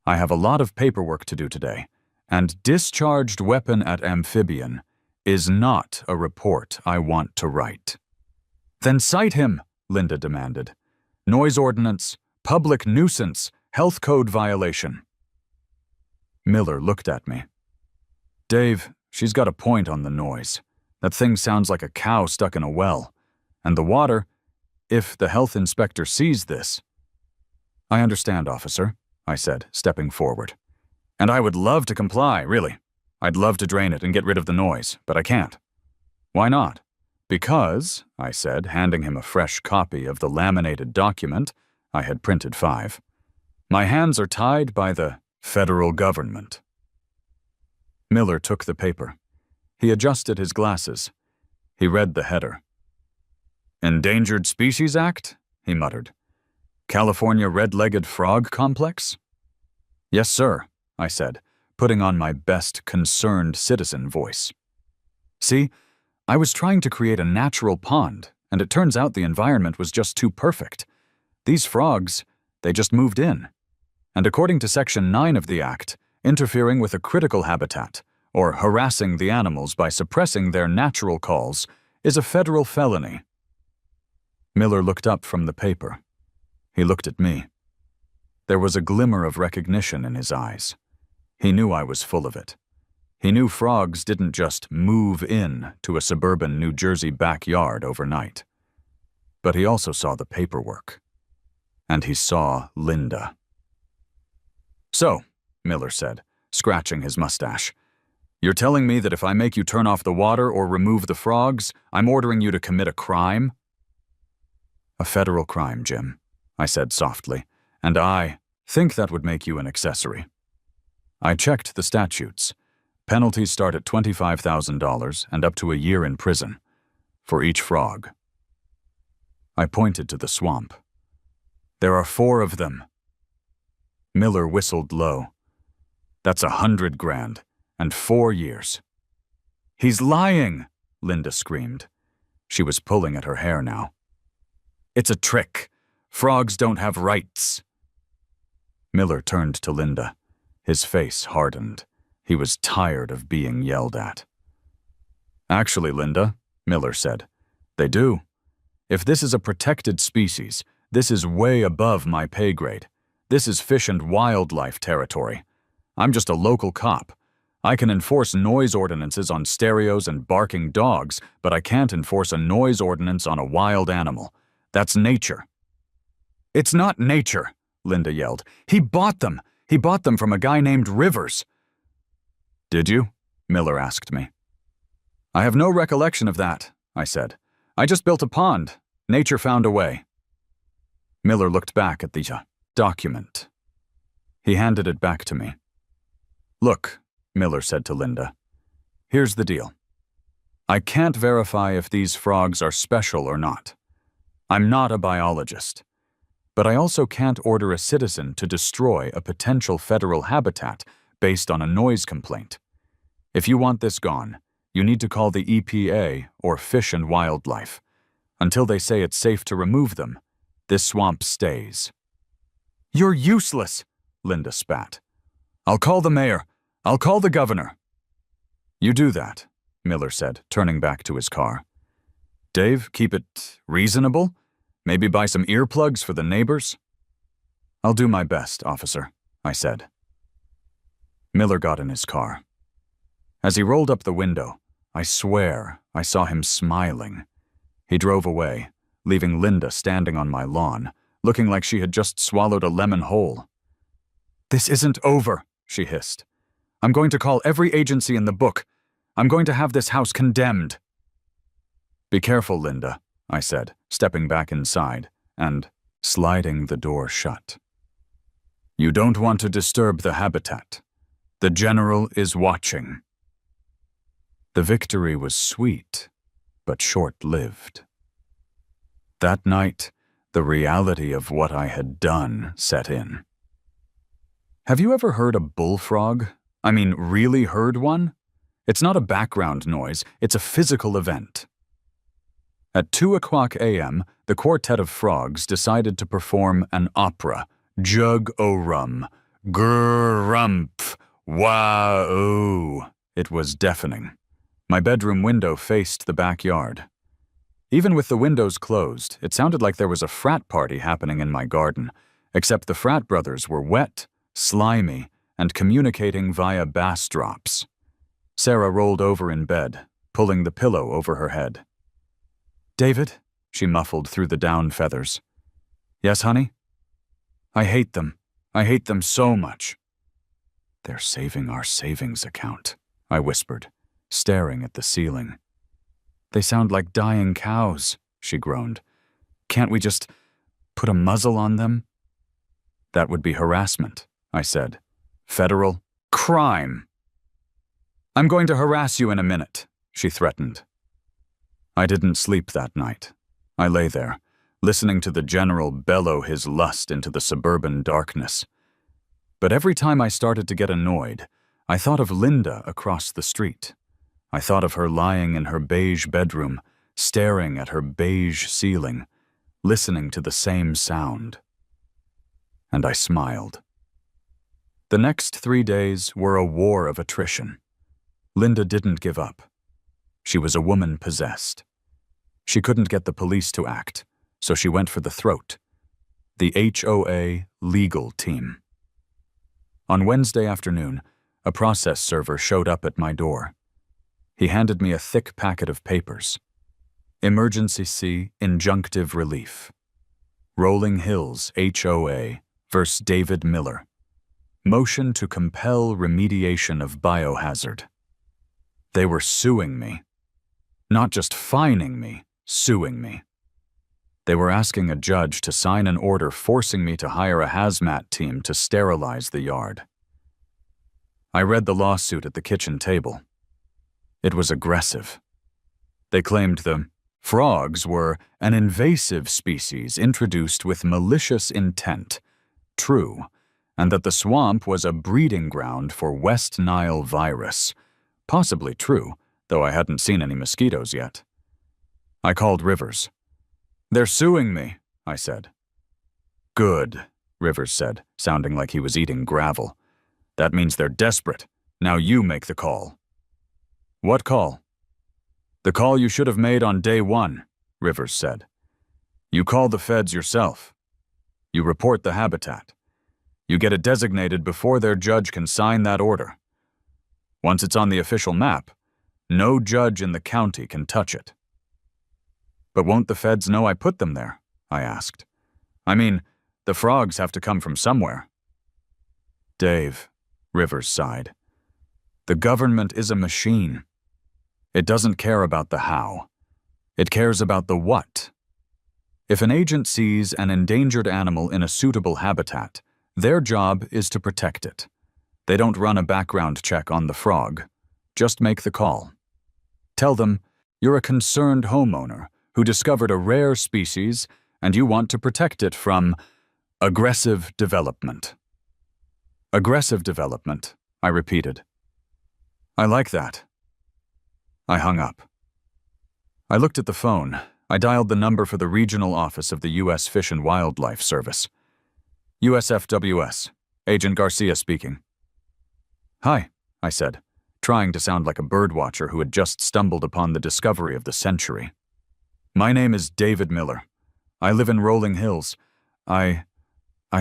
I have a lot of paperwork to do today, and discharged weapon at amphibian is not a report I want to write." "Then cite him," Linda demanded. "Noise ordinance, public nuisance, health code violation." Miller looked at me. "Dave, she's got a point on the noise. That thing sounds like a cow stuck in a well. And the water, if the health inspector sees this—" "I understand, officer," I said, stepping forward. "And I would love to comply, really. I'd love to drain it and get rid of the noise, but I can't." "Why not?" "Because," I said, handing him a fresh copy of the laminated document, I had printed 5, "my hands are tied by the federal government." Miller took the paper. He adjusted his glasses. He read the header. Endangered Species Act? He muttered. California red-legged frog complex? Yes, sir, I said, putting on my best concerned citizen voice. See, I was trying to create a natural pond, and it turns out the environment was just too perfect. These frogs, they just moved in. And according to Section 9 of the Act, interfering with a critical habitat, or harassing the animals by suppressing their natural calls, is a federal felony. Miller looked up from the paper. He looked at me. There was a glimmer of recognition in his eyes. He knew I was full of it. He knew frogs didn't just move in to a suburban New Jersey backyard overnight. But he also saw the paperwork. And he saw Linda. So, Miller said, scratching his mustache, you're telling me that if I make you turn off the water or remove the frogs, I'm ordering you to commit a crime? A federal crime, Jim, I said softly, and I think that would make you an accessory. I checked the statutes. Penalties start at $25,000 and up to a year in prison, for each frog. I pointed to the swamp. There are 4 of them. Miller whistled low. That's $100 grand, and 4 years. He's lying, Linda screamed. She was pulling at her hair now. It's a trick. Frogs don't have rights. Miller turned to Linda. His face hardened. He was tired of being yelled at. Actually, Linda, Miller said, they do. If this is a protected species, this is way above my pay grade. This is fish and wildlife territory. I'm just a local cop. I can enforce noise ordinances on stereos and barking dogs, but I can't enforce a noise ordinance on a wild animal. That's nature. It's not nature, Linda yelled. He bought them. He bought them from a guy named Rivers. Did you? Miller asked me. I have no recollection of that, I said. I just built a pond. Nature found a way. Miller looked back at the document. He handed it back to me. Look, Miller said to Linda, here's the deal. I can't verify if these frogs are special or not. I'm not a biologist. But I also can't order a citizen to destroy a potential federal habitat based on a noise complaint. If you want this gone, you need to call the EPA or Fish and Wildlife. Until they say it's safe to remove them, this swamp stays. You're useless, Linda spat. I'll call the mayor. I'll call the governor. You do that, Miller said, turning back to his car. Dave, keep it reasonable? Maybe buy some earplugs for the neighbors? I'll do my best, officer, I said. Miller got in his car. As he rolled up the window, I swear I saw him smiling. He drove away, leaving Linda standing on my lawn, looking like she had just swallowed a lemon whole. This isn't over, she hissed. I'm going to call every agency in the book. I'm going to have this house condemned. Be careful, Linda, I said, stepping back inside and sliding the door shut. You don't want to disturb the habitat. The general is watching. The victory was sweet, but short-lived. That night, the reality of what I had done set in. Have you ever heard a bullfrog? I mean, really heard one? It's not a background noise, it's a physical event. At 2:00 a.m., the quartet of frogs decided to perform an opera, Jug-o-rum, grr-rumph, wah-oo. It was deafening. My bedroom window faced the backyard. Even with the windows closed, it sounded like there was a frat party happening in my garden, except the frat brothers were wet, slimy, and communicating via bass drops. Sarah rolled over in bed, pulling the pillow over her head. David, she muffled through the down feathers. Yes, honey? I hate them. I hate them so much. They're saving our savings account, I whispered, staring at the ceiling. They sound like dying cows, she groaned. Can't we just put a muzzle on them? That would be harassment, I said. Federal crime. I'm going to harass you in a minute, she threatened. I didn't sleep that night. I lay there, listening to the general bellow his lust into the suburban darkness. But every time I started to get annoyed, I thought of Linda across the street. I thought of her lying in her beige bedroom, staring at her beige ceiling, listening to the same sound. And I smiled. The next 3 days were a war of attrition. Linda didn't give up. She was a woman possessed. She couldn't get the police to act, so she went for the throat. The HOA legal team. On Wednesday afternoon, a process server showed up at my door. He handed me a thick packet of papers. Emergency C, injunctive relief. Rolling Hills HOA versus David Miller. Motion to compel remediation of biohazard. They were suing me. Not just fining me, suing me. They were asking a judge to sign an order forcing me to hire a hazmat team to sterilize the yard. I read the lawsuit at the kitchen table. It was aggressive. They claimed the frogs were an invasive species introduced with malicious intent, true, and that the swamp was a breeding ground for West Nile virus, possibly true, though I hadn't seen any mosquitoes yet. I called Rivers. "They're suing me," I said. "Good," Rivers said, sounding like he was eating gravel. "That means they're desperate. Now you make the call." "What call?" "The call you should have made on day one," Rivers said. "You call the feds yourself. You report the habitat. You get it designated before their judge can sign that order. Once it's on the official map, no judge in the county can touch it." "But won't the feds know I put them there?" I asked. "I mean, the frogs have to come from somewhere." "Dave," Rivers sighed, "the government is a machine. It doesn't care about the how. It cares about the what. If an agent sees an endangered animal in a suitable habitat, their job is to protect it. They don't run a background check on the frog. Just make the call. Tell them you're a concerned homeowner who discovered a rare species and you want to protect it from aggressive development." "Aggressive development," I repeated. "I like that." I hung up. I looked at the phone. I dialed the number for the regional office of the U.S. Fish and Wildlife Service. "USFWS, Agent Garcia speaking." "Hi," I said, trying to sound like a birdwatcher who had just stumbled upon the discovery of the century. "My name is David Miller. I live in Rolling Hills. I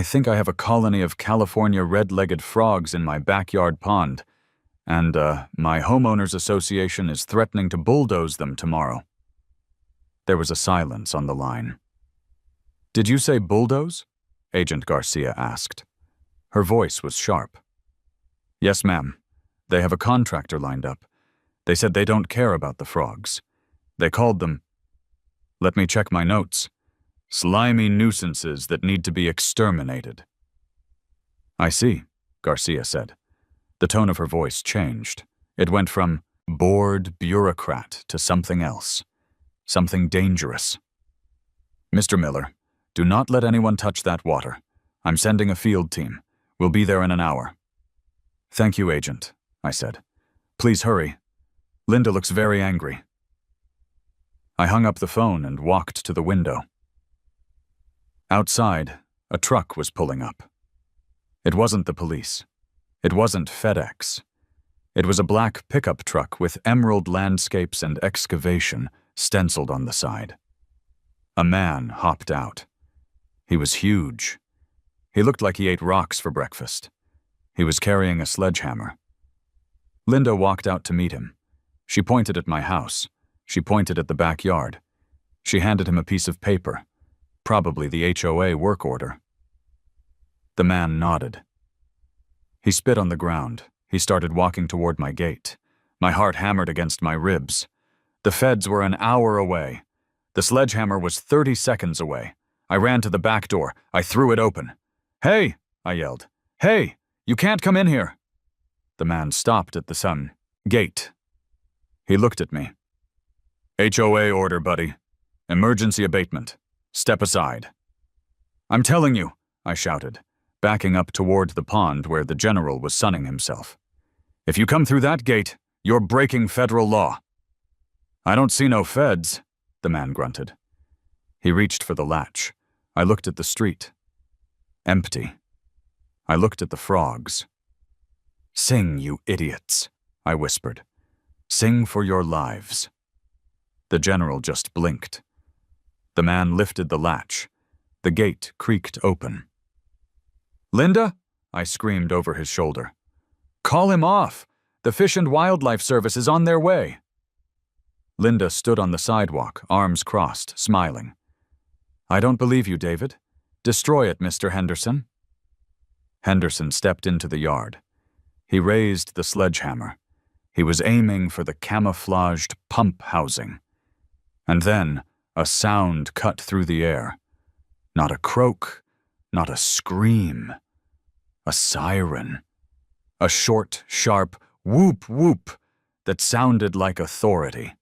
think I have a colony of California red-legged frogs in my backyard pond, and my homeowners association is threatening to bulldoze them tomorrow." There was a silence on the line. "Did you say bulldoze?" Agent Garcia asked. Her voice was sharp. "Yes, ma'am. They have a contractor lined up. They said they don't care about the frogs. They called them, let me check my notes, slimy nuisances that need to be exterminated." "I see," Garcia said. The tone of her voice changed. It went from bored bureaucrat to something else. Something dangerous. "Mr. Miller, do not let anyone touch that water. I'm sending a field team. We'll be there in an hour." "Thank you, Agent," I said. "Please hurry. Linda looks very angry." I hung up the phone and walked to the window. Outside, a truck was pulling up. It wasn't the police. It wasn't FedEx. It was a black pickup truck with Emerald Landscapes and Excavation stenciled on the side. A man hopped out. He was huge. He looked like he ate rocks for breakfast. He was carrying a sledgehammer. Linda walked out to meet him. She pointed at my house. She pointed at the backyard. She handed him a piece of paper, probably the HOA work order. The man nodded. He spit on the ground. He started walking toward my gate. My heart hammered against my ribs. The feds were an hour away. The sledgehammer was 30 seconds away. I ran to the back door. I threw it open. "Hey!" I yelled. "Hey! You can't come in here!" The man stopped at the sun. Gate. He looked at me. HOA order, buddy. Emergency abatement. Step aside. I'm telling you, I shouted, backing up toward the pond where the general was sunning himself. If you come through that gate, you're breaking federal law. I don't see no feds, the man grunted. He reached for the latch. I looked at the street. Empty. I looked at the frogs. Sing, you idiots, I whispered. Sing for your lives. The general just blinked. The man lifted the latch. The gate creaked open. Linda, I screamed over his shoulder. Call him off. The Fish and Wildlife Service is on their way. Linda stood on the sidewalk, arms crossed, smiling. I don't believe you, David. Destroy it, Mr. Henderson. Henderson stepped into the yard. He raised the sledgehammer. He was aiming for the camouflaged pump housing. And then a sound cut through the air. Not a croak, not a scream. A siren. A short, sharp whoop whoop that sounded like authority.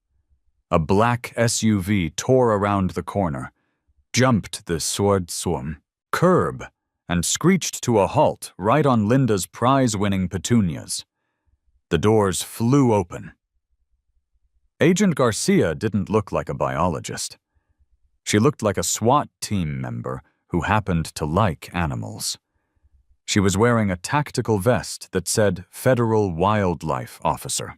A black SUV tore around the corner, jumped the sword curb, and screeched to a halt right on Linda's prize-winning petunias. The doors flew open. Agent Garcia didn't look like a biologist. She looked like a SWAT team member who happened to like animals. She was wearing a tactical vest that said Federal Wildlife Officer.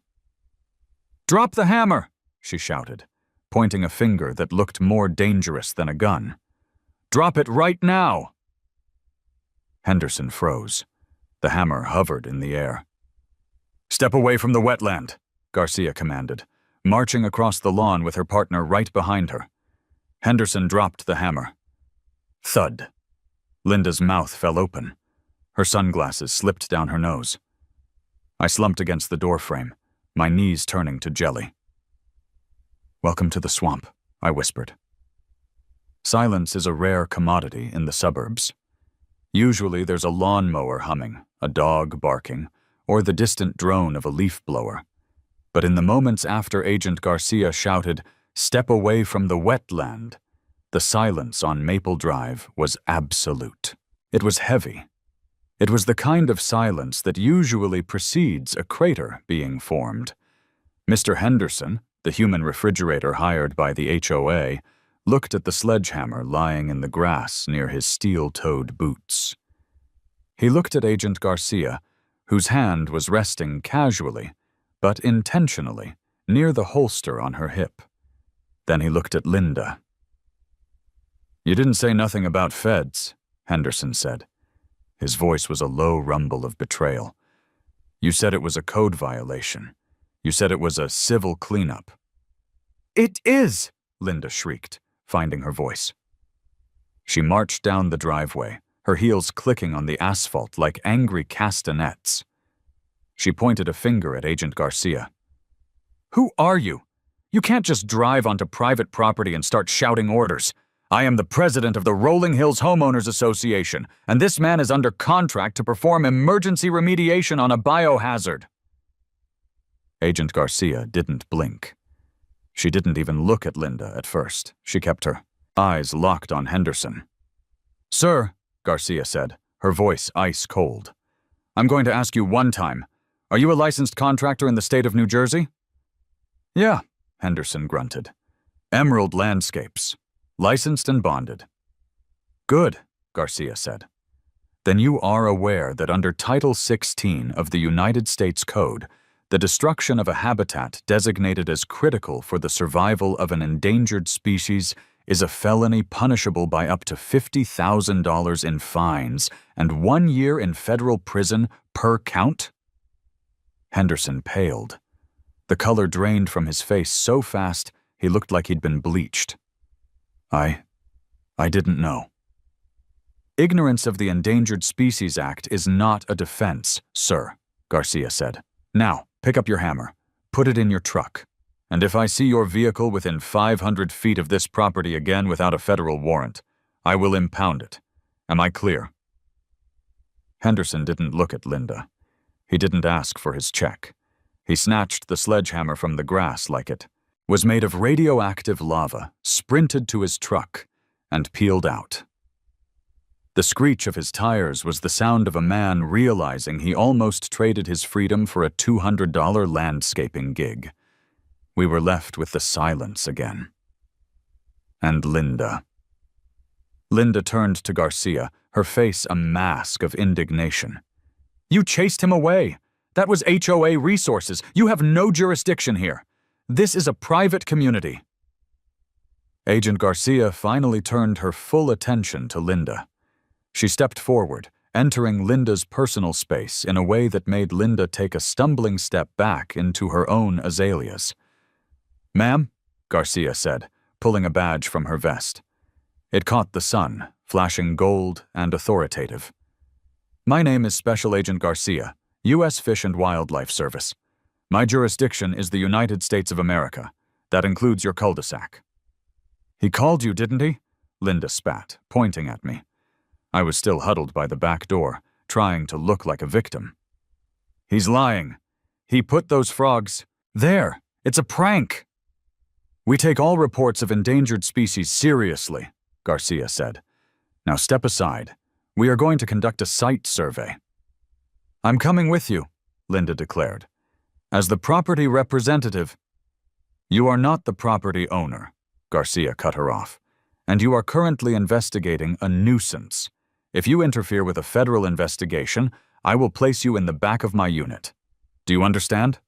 Drop the hammer, she shouted, pointing a finger that looked more dangerous than a gun. Drop it right now! Henderson froze. The hammer hovered in the air. Step away from the wetland, Garcia commanded, marching across the lawn with her partner right behind her. Henderson dropped the hammer. Thud. Linda's mouth fell open. Her sunglasses slipped down her nose. I slumped against the doorframe, my knees turning to jelly. Welcome to the swamp, I whispered. Silence is a rare commodity in the suburbs. Usually there's a lawnmower humming, a dog barking, or the distant drone of a leaf blower. But in the moments after Agent Garcia shouted, "Step away from the wetland," the silence on Maple Drive was absolute. It was heavy. It was the kind of silence that usually precedes a crater being formed. Mr. Henderson, the human refrigerator hired by the HOA, looked at the sledgehammer lying in the grass near his steel-toed boots. He looked at Agent Garcia, whose hand was resting casually, but intentionally, near the holster on her hip. Then he looked at Linda. You didn't say nothing about feds, Henderson said. His voice was a low rumble of betrayal. You said it was a code violation. You said it was a civil cleanup. It is, Linda shrieked, finding her voice. She marched down the driveway, her heels clicking on the asphalt like angry castanets. She pointed a finger at Agent Garcia. Who are you? You can't just drive onto private property and start shouting orders. I am the president of the Rolling Hills Homeowners Association, and this man is under contract to perform emergency remediation on a biohazard. Agent Garcia didn't blink. She didn't even look at Linda at first. She kept her eyes locked on Henderson. Sir, Garcia said, her voice ice cold. I'm going to ask you one time. Are you a licensed contractor in the state of New Jersey? Yeah, Henderson grunted. Emerald Landscapes. Licensed and bonded. Good, Garcia said. Then you are aware that under Title 16 of the United States Code, the destruction of a habitat designated as critical for the survival of an endangered species is a felony punishable by up to $50,000 in fines and 1 year in federal prison per count? Henderson paled. The color drained from his face so fast he looked like he'd been bleached. I didn't know. Ignorance of the Endangered Species Act is not a defense, sir, Garcia said. Now, pick up your hammer. Put it in your truck. And if I see your vehicle within 500 feet of this property again without a federal warrant, I will impound it. Am I clear? Henderson didn't look at Linda. He didn't ask for his check. He snatched the sledgehammer from the grass like it was made of radioactive lava, sprinted to his truck, and peeled out. The screech of his tires was the sound of a man realizing he almost traded his freedom for a $200 landscaping gig. We were left with the silence again. And Linda. Linda turned to Garcia, her face a mask of indignation. "You chased him away. That was HOA resources. You have no jurisdiction here. This is a private community." Agent Garcia finally turned her full attention to Linda. She stepped forward, entering Linda's personal space in a way that made Linda take a stumbling step back into her own azaleas. "Ma'am," Garcia said, pulling a badge from her vest. It caught the sun, flashing gold and authoritative. "My name is Special Agent Garcia, U.S. Fish and Wildlife Service. My jurisdiction is the United States of America. That includes your cul-de-sac." "He called you, didn't he?" Linda spat, pointing at me. I was still huddled by the back door, trying to look like a victim. "He's lying. He put those frogs there. It's a prank." "We take all reports of endangered species seriously," Garcia said. "Now step aside. We are going to conduct a site survey." "I'm coming with you," Linda declared. "As the property representative." "You are not the property owner," Garcia cut her off, "and you are currently investigating a nuisance. If you interfere with a federal investigation, I will place you in the back of my unit. Do you understand?"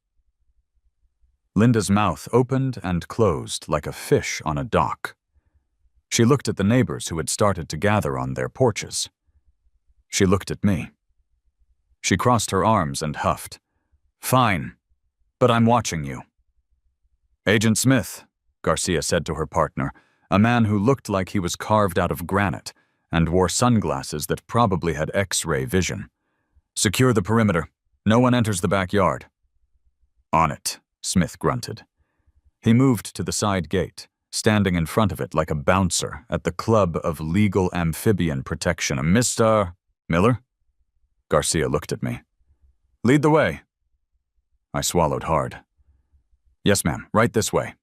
Linda's mouth opened and closed like a fish on a dock. She looked at the neighbors who had started to gather on their porches. She looked at me. She crossed her arms and huffed. "Fine, but I'm watching you." "Agent Smith," Garcia said to her partner, a man who looked like he was carved out of granite and wore sunglasses that probably had X-ray vision. "Secure the perimeter. No one enters the backyard." "On it," Smith grunted. He moved to the side gate, standing in front of it like a bouncer at the Club of Legal Amphibian Protection. "Mr. Miller?" Garcia looked at me. "Lead the way." I swallowed hard. "Yes, ma'am, right this way."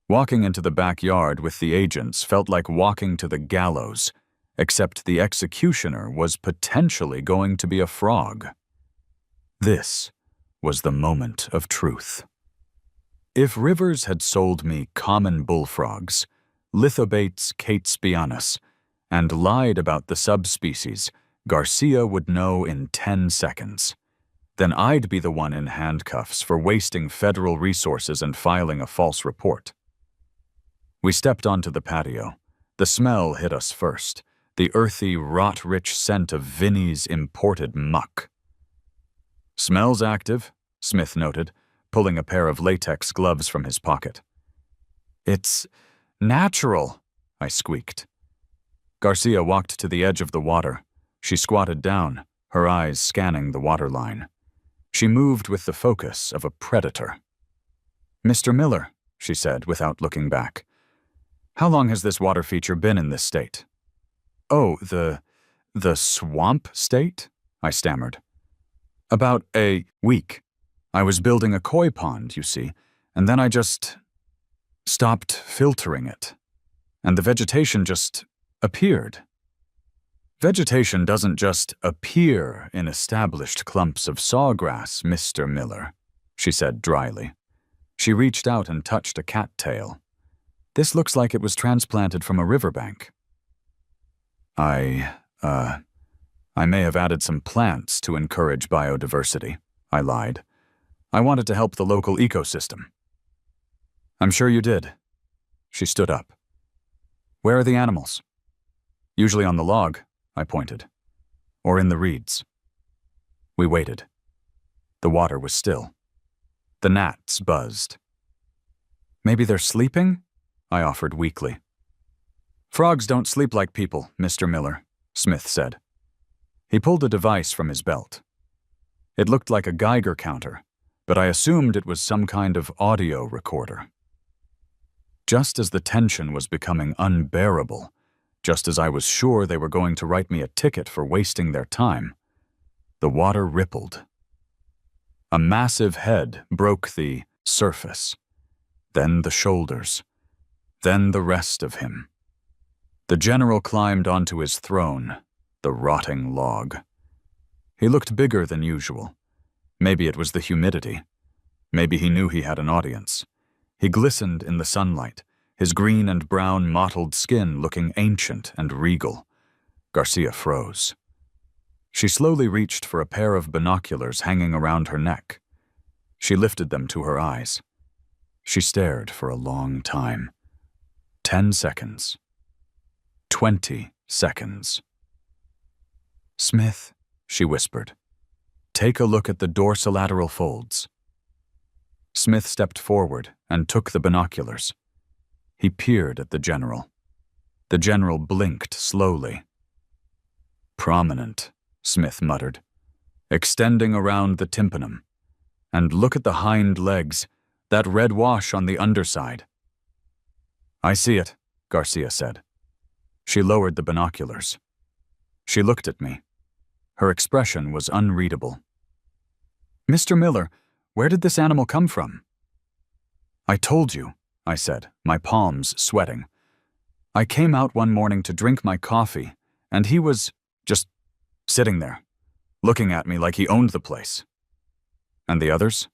Walking into the backyard with the agents felt like walking to the gallows, except the executioner was potentially going to be a frog. This was the moment of truth. If Rivers had sold me common bullfrogs, Lithobates catesbianus, and lied about the subspecies, Garcia would know in 10 seconds. Then I'd be the one in handcuffs for wasting federal resources and filing a false report. We stepped onto the patio. The smell hit us first, the earthy, rot-rich scent of Vinnie's imported muck. "Smells active," Smith noted, pulling a pair of latex gloves from his pocket. "It's natural," I squeaked. Garcia walked to the edge of the water. She squatted down, her eyes scanning the waterline. She moved with the focus of a predator. "Mr. Miller," she said without looking back, "how long has this water feature been in this state?" "Oh, the swamp state?" I stammered. "About a week. I was building a koi pond, you see, and then I just stopped filtering it. And the vegetation just appeared." "Vegetation doesn't just appear in established clumps of sawgrass, Mr. Miller," she said dryly. She reached out and touched a cattail. "This looks like it was transplanted from a riverbank." I may have added some plants to encourage biodiversity," I lied. "I wanted to help the local ecosystem." "I'm sure you did." She stood up. "Where are the animals?" "Usually on the log," I pointed. "Or in the reeds." We waited. The water was still. The gnats buzzed. "Maybe they're sleeping?" I offered weakly. "Frogs don't sleep like people, Mr. Miller," Smith said. He pulled a device from his belt. It looked like a Geiger counter, but I assumed it was some kind of audio recorder. Just as the tension was becoming unbearable, just as I was sure they were going to write me a ticket for wasting their time, the water rippled. A massive head broke the surface, then the shoulders, then the rest of him. The general climbed onto his throne, the rotting log. He looked bigger than usual. Maybe it was the humidity. Maybe he knew he had an audience. He glistened in the sunlight, his green and brown mottled skin looking ancient and regal. Garcia froze. She slowly reached for a pair of binoculars hanging around her neck. She lifted them to her eyes. She stared for a long time. 10 seconds. 20 seconds. "Smith," she whispered, "take a look at the dorsolateral folds." Smith stepped forward and took the binoculars. He peered at the general. The general blinked slowly. "Prominent," Smith muttered, "extending around the tympanum. And look at the hind legs, that red wash on the underside." "I see it," Garcia said. She lowered the binoculars. She looked at me. Her expression was unreadable. "Mr. Miller, where did this animal come from?" "I told you," I said, my palms sweating. "I came out one morning to drink my coffee, and he was just sitting there, looking at me like he owned the place." "And the others?"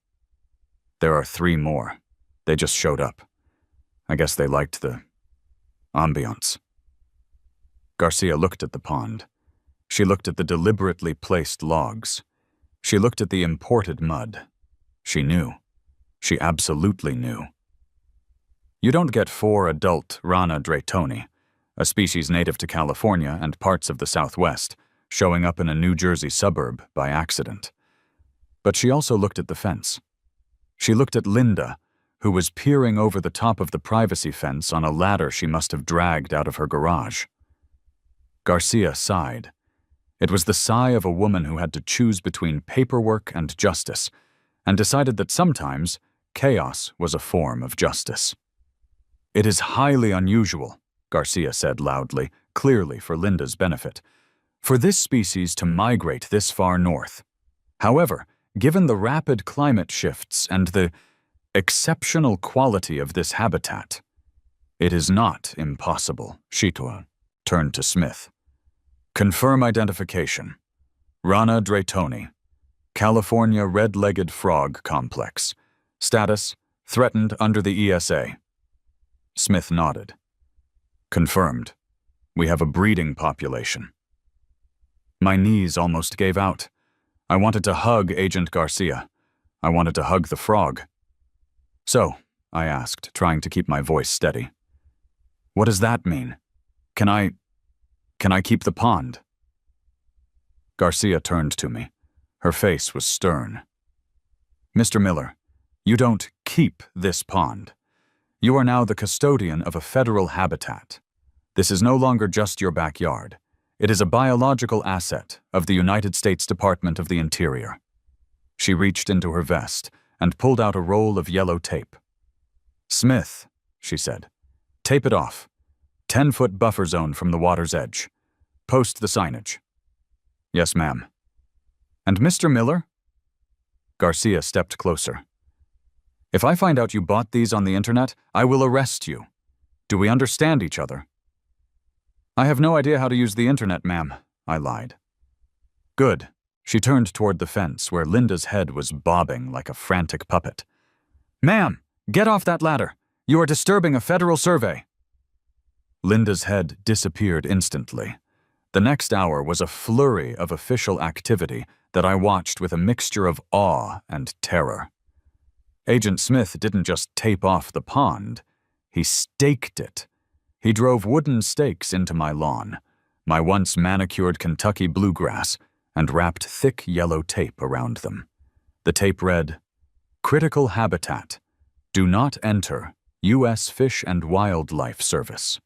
"There are 3 more. They just showed up. I guess they liked the ambiance." Garcia looked at the pond. She looked at the deliberately placed logs. She looked at the imported mud. She knew. She absolutely knew. You don't get 4 adult Rana draytoni, a species native to California and parts of the Southwest, showing up in a New Jersey suburb by accident. But she also looked at the fence. She looked at Linda, who was peering over the top of the privacy fence on a ladder she must have dragged out of her garage. Garcia sighed. It was the sigh of a woman who had to choose between paperwork and justice, and decided that sometimes chaos was a form of justice. "It is highly unusual," Garcia said loudly, clearly for Linda's benefit, "for this species to migrate this far north. However, given the rapid climate shifts and the exceptional quality of this habitat, it is not impossible." Shito turned to Smith. "Confirm identification. Rana draytoni, California red-legged frog complex. Status, threatened under the ESA." Smith nodded. "Confirmed. We have a breeding population." My knees almost gave out. I wanted to hug Agent Garcia. I wanted to hug the frog. "So," I asked, trying to keep my voice steady, "what does that mean? Can I keep the pond?" Garcia turned to me. Her face was stern. "Mr. Miller, you don't keep this pond. You are now the custodian of a federal habitat. This is no longer just your backyard. It is a biological asset of the United States Department of the Interior." She reached into her vest and pulled out a roll of yellow tape. "Smith," she said, "tape it off. 10-foot buffer zone from the water's edge. Post the signage." "Yes, ma'am." "And Mr. Miller?" Garcia stepped closer. "If I find out you bought these on the internet, I will arrest you. Do we understand each other?" "I have no idea how to use the internet, ma'am," I lied. "Good." She turned toward the fence where Linda's head was bobbing like a frantic puppet. "Ma'am, get off that ladder. You are disturbing a federal survey." Linda's head disappeared instantly. The next hour was a flurry of official activity that I watched with a mixture of awe and terror. Agent Smith didn't just tape off the pond. He staked it. He drove wooden stakes into my lawn, my once manicured Kentucky bluegrass, and wrapped thick yellow tape around them. The tape read, "Critical Habitat. Do not enter. U.S. Fish and Wildlife Service."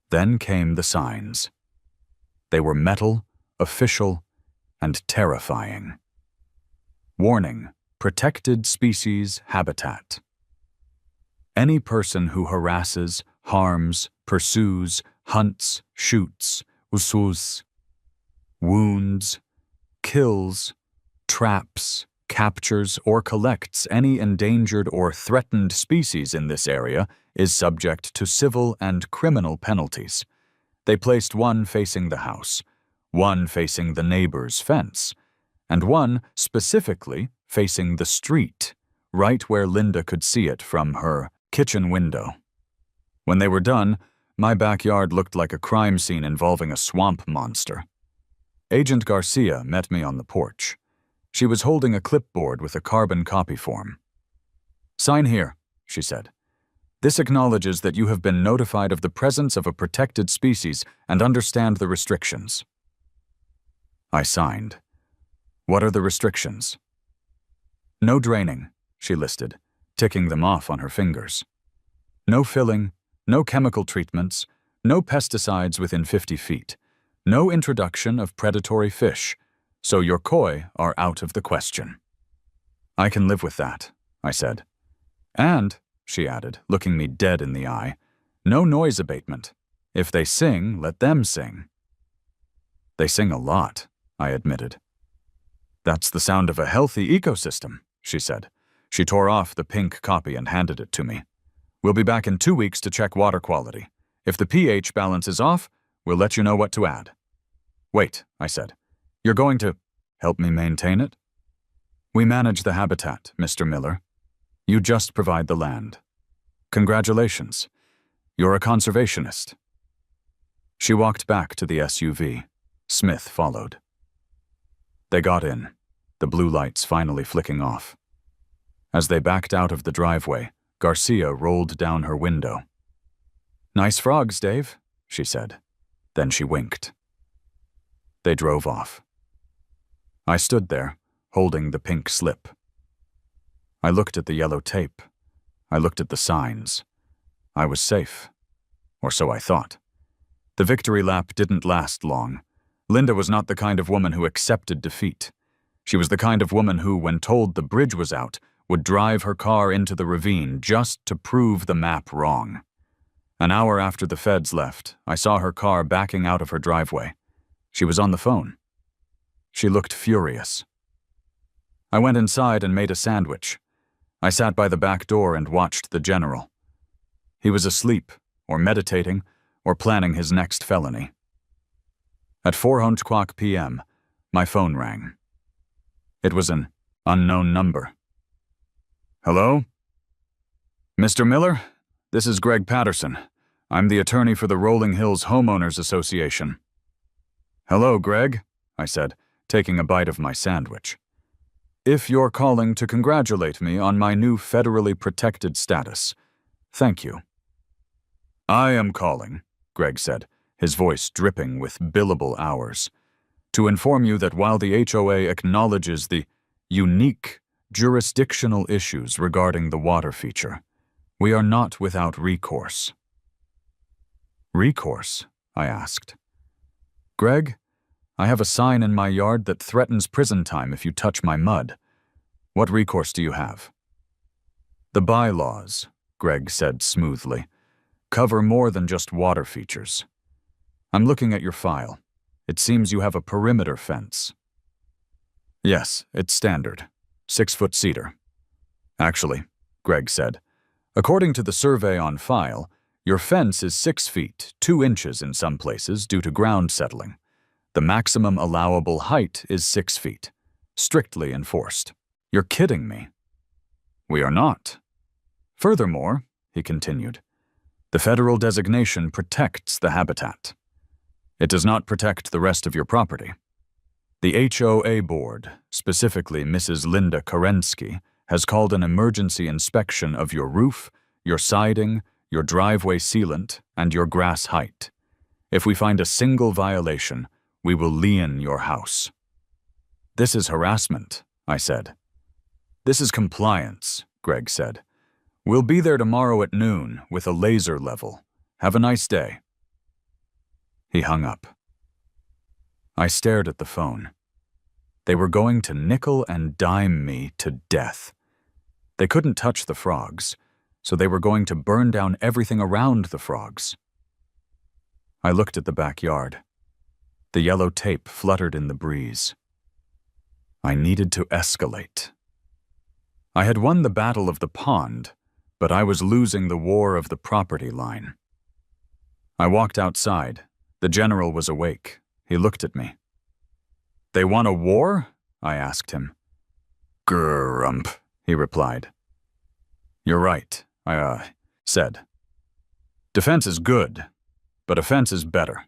Then came the signs. They were metal, official, and terrifying. Warning: Protected Species Habitat. Any person who harasses, harms, pursues, hunts, shoots, usus, wounds, kills, traps, captures, or collects any endangered or threatened species in this area is subject to civil and criminal penalties. They placed one facing the house, one facing the neighbor's fence, and one specifically facing the street, right where Linda could see it from her kitchen window. When they were done, my backyard looked like a crime scene involving a swamp monster. Agent Garcia met me on the porch. She was holding a clipboard with a carbon copy form. "Sign here," she said. "This acknowledges that you have been notified of the presence of a protected species and understand the restrictions." I signed. "What are the restrictions?" "No draining," she listed, ticking them off on her fingers. "No filling, no chemical treatments, no pesticides within 50 feet, no introduction of predatory fish, so your koi are out of the question." "I can live with that," I said. "And," she added, looking me dead in the eye, "no noise abatement. If they sing, let them sing." "They sing a lot," I admitted. "That's the sound of a healthy ecosystem," she said. She tore off the pink copy and handed it to me. "We'll be back in 2 weeks to check water quality. If the pH balance is off, we'll let you know what to add." "Wait," I said. "You're going to help me maintain it?" "We manage the habitat, Mr. Miller. You just provide the land. Congratulations. You're a conservationist." She walked back to the SUV. Smith followed. They got in, the blue lights finally flicking off. As they backed out of the driveway, Garcia rolled down her window. "Nice frogs, Dave," she said. Then she winked. They drove off. I stood there, holding the pink slip. I looked at the yellow tape. I looked at the signs. I was safe. Or so I thought. The victory lap didn't last long. Linda was not the kind of woman who accepted defeat. She was the kind of woman who, when told the bridge was out, would drive her car into the ravine just to prove the map wrong. An hour after the feds left, I saw her car backing out of her driveway. She was on the phone. She looked furious. I went inside and made a sandwich. I sat by the back door and watched the general. He was asleep, or meditating, or planning his next felony. At 4:00 p.m., my phone rang. It was an unknown number. "Hello? Mr. Miller, this is Greg Patterson. I'm the attorney for the Rolling Hills Homeowners Association." "Hello, Greg," I said, taking a bite of my sandwich. "If you're calling to congratulate me on my new federally protected status, thank you." "I am calling," Greg said, his voice dripping with billable hours, "to inform you that while the HOA acknowledges the unique jurisdictional issues regarding the water feature, we are not without recourse." "Recourse?" I asked. "Greg, I have a sign in my yard that threatens prison time if you touch my mud. What recourse do you have?" "The bylaws," Greg said smoothly, "cover more than just water features. I'm looking at your file. It seems you have a perimeter fence." "Yes, it's standard. 6-foot cedar." "Actually," Greg said, "according to the survey on file, your fence is 6 feet, 2 inches in some places due to ground settling. The maximum allowable height is 6 feet, strictly enforced." "You're kidding me." "We are not. Furthermore," he continued, "the federal designation protects the habitat. It does not protect the rest of your property. The HOA board, specifically Mrs. Linda Kerensky, has called an emergency inspection of your roof, your siding, your driveway sealant, and your grass height. If we find a single violation, we will lien your house." "This is harassment," I said. "This is compliance," Greg said. "We'll be there tomorrow at noon with a laser level. Have a nice day." He hung up. I stared at the phone. They were going to nickel and dime me to death. They couldn't touch the frogs, so they were going to burn down everything around the frogs. I looked at the backyard. The yellow tape fluttered in the breeze. I needed to escalate. I had won the battle of the pond, but I was losing the war of the property line. I walked outside. The general was awake. He looked at me. "They won a war?" I asked him. "Grump," he replied. "You're right," I said. "Defense is good, but offense is better."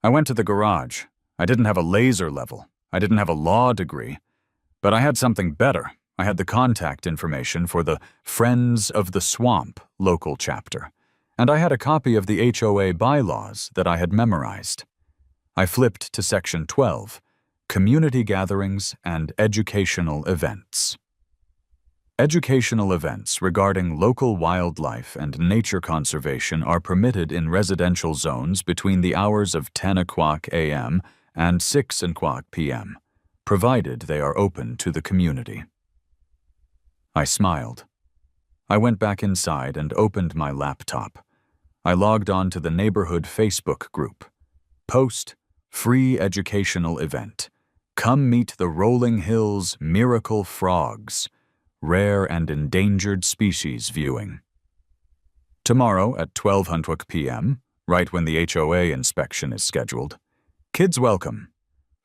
I went to the garage. I didn't have a laser level. I didn't have a law degree. But I had something better. I had the contact information for the Friends of the Swamp local chapter, and I had a copy of the HOA bylaws that I had memorized. I flipped to Section 12, Community Gatherings and Educational Events. Educational events regarding local wildlife and nature conservation are permitted in residential zones between the hours of 10 o'clock a.m. and 6 o'clock p.m., provided they are open to the community. I smiled. I went back inside and opened my laptop. I logged on to the neighborhood Facebook group. Post, free educational event. Come meet the Rolling Hills Miracle Frogs. Rare and endangered species viewing. Tomorrow at 12:00 p.m., right when the HOA inspection is scheduled. Kids welcome.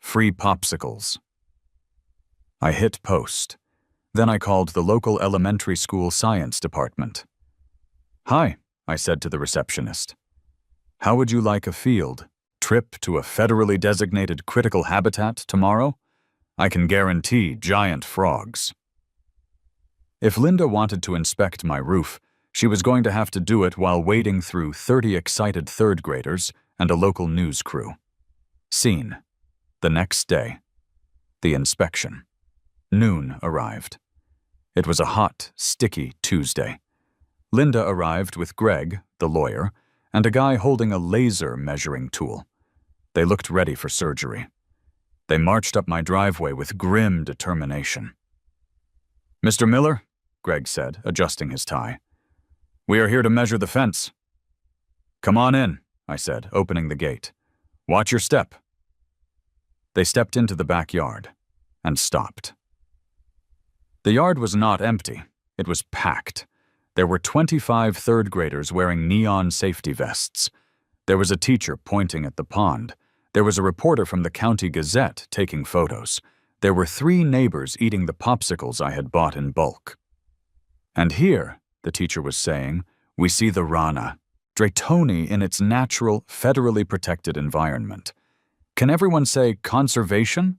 Free popsicles. I hit post. Then I called the local elementary school science department. "Hi," I said to the receptionist. "How would you like a field trip to a federally designated critical habitat tomorrow? I can guarantee giant frogs." If Linda wanted to inspect my roof, she was going to have to do it while wading through 30 excited third graders and a local news crew. Scene. The next day. The inspection. Noon arrived. It was a hot, sticky Tuesday. Linda arrived with Greg, the lawyer, and a guy holding a laser measuring tool. They looked ready for surgery. They marched up my driveway with grim determination. "Mr. Miller," Greg said, adjusting his tie, "we are here to measure the fence." "Come on in," I said, opening the gate. "Watch your step." They stepped into the backyard and stopped. The yard was not empty. It was packed. There were 25 third graders wearing neon safety vests. There was a teacher pointing at the pond. There was a reporter from the County Gazette taking photos. There were 3 neighbors eating the popsicles I had bought in bulk. "And here," the teacher was saying, "we see the rana, Draytoni in its natural, federally protected environment. Can everyone say conservation?"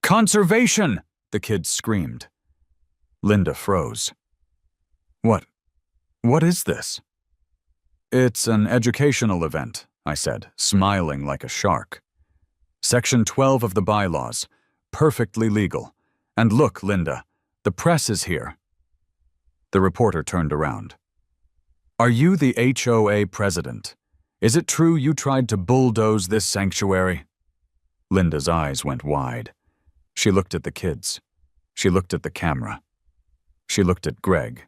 "Conservation!" the kids screamed. Linda froze. What is this?" "It's an educational event," I said, smiling like a shark. "Section 12 of the bylaws. Perfectly legal. And look, Linda, the press is here." The reporter turned around. "Are you the HOA president? Is it true you tried to bulldoze this sanctuary?" Linda's eyes went wide. She looked at the kids. She looked at the camera. She looked at Greg.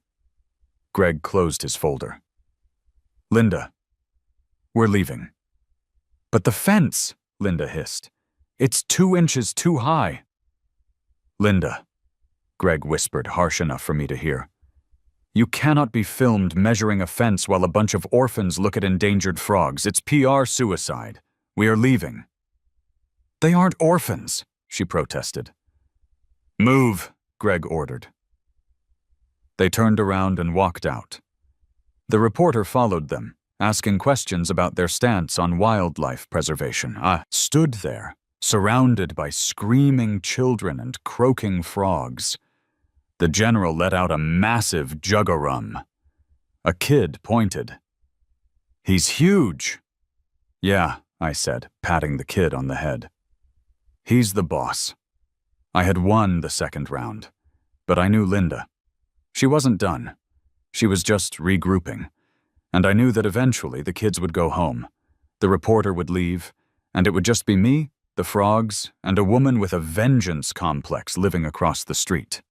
Greg closed his folder. "Linda, we're leaving." "But the fence," Linda hissed. "It's 2 inches too high." "Linda," Greg whispered, harsh enough for me to hear, "you cannot be filmed measuring a fence while a bunch of orphans look at endangered frogs. It's PR suicide. We are leaving." "They aren't orphans," she protested. "Move," Greg ordered. They turned around and walked out. The reporter followed them, asking questions about their stance on wildlife preservation. I stood there, surrounded by screaming children and croaking frogs. The general let out a massive jug-a-rum. A kid pointed. "He's huge." "Yeah," I said, patting the kid on the head. "He's the boss." I had won the second round, but I knew Linda. She wasn't done. She was just regrouping. And I knew that eventually the kids would go home. The reporter would leave, and it would just be me, the frogs, and a woman with a vengeance complex living across the street.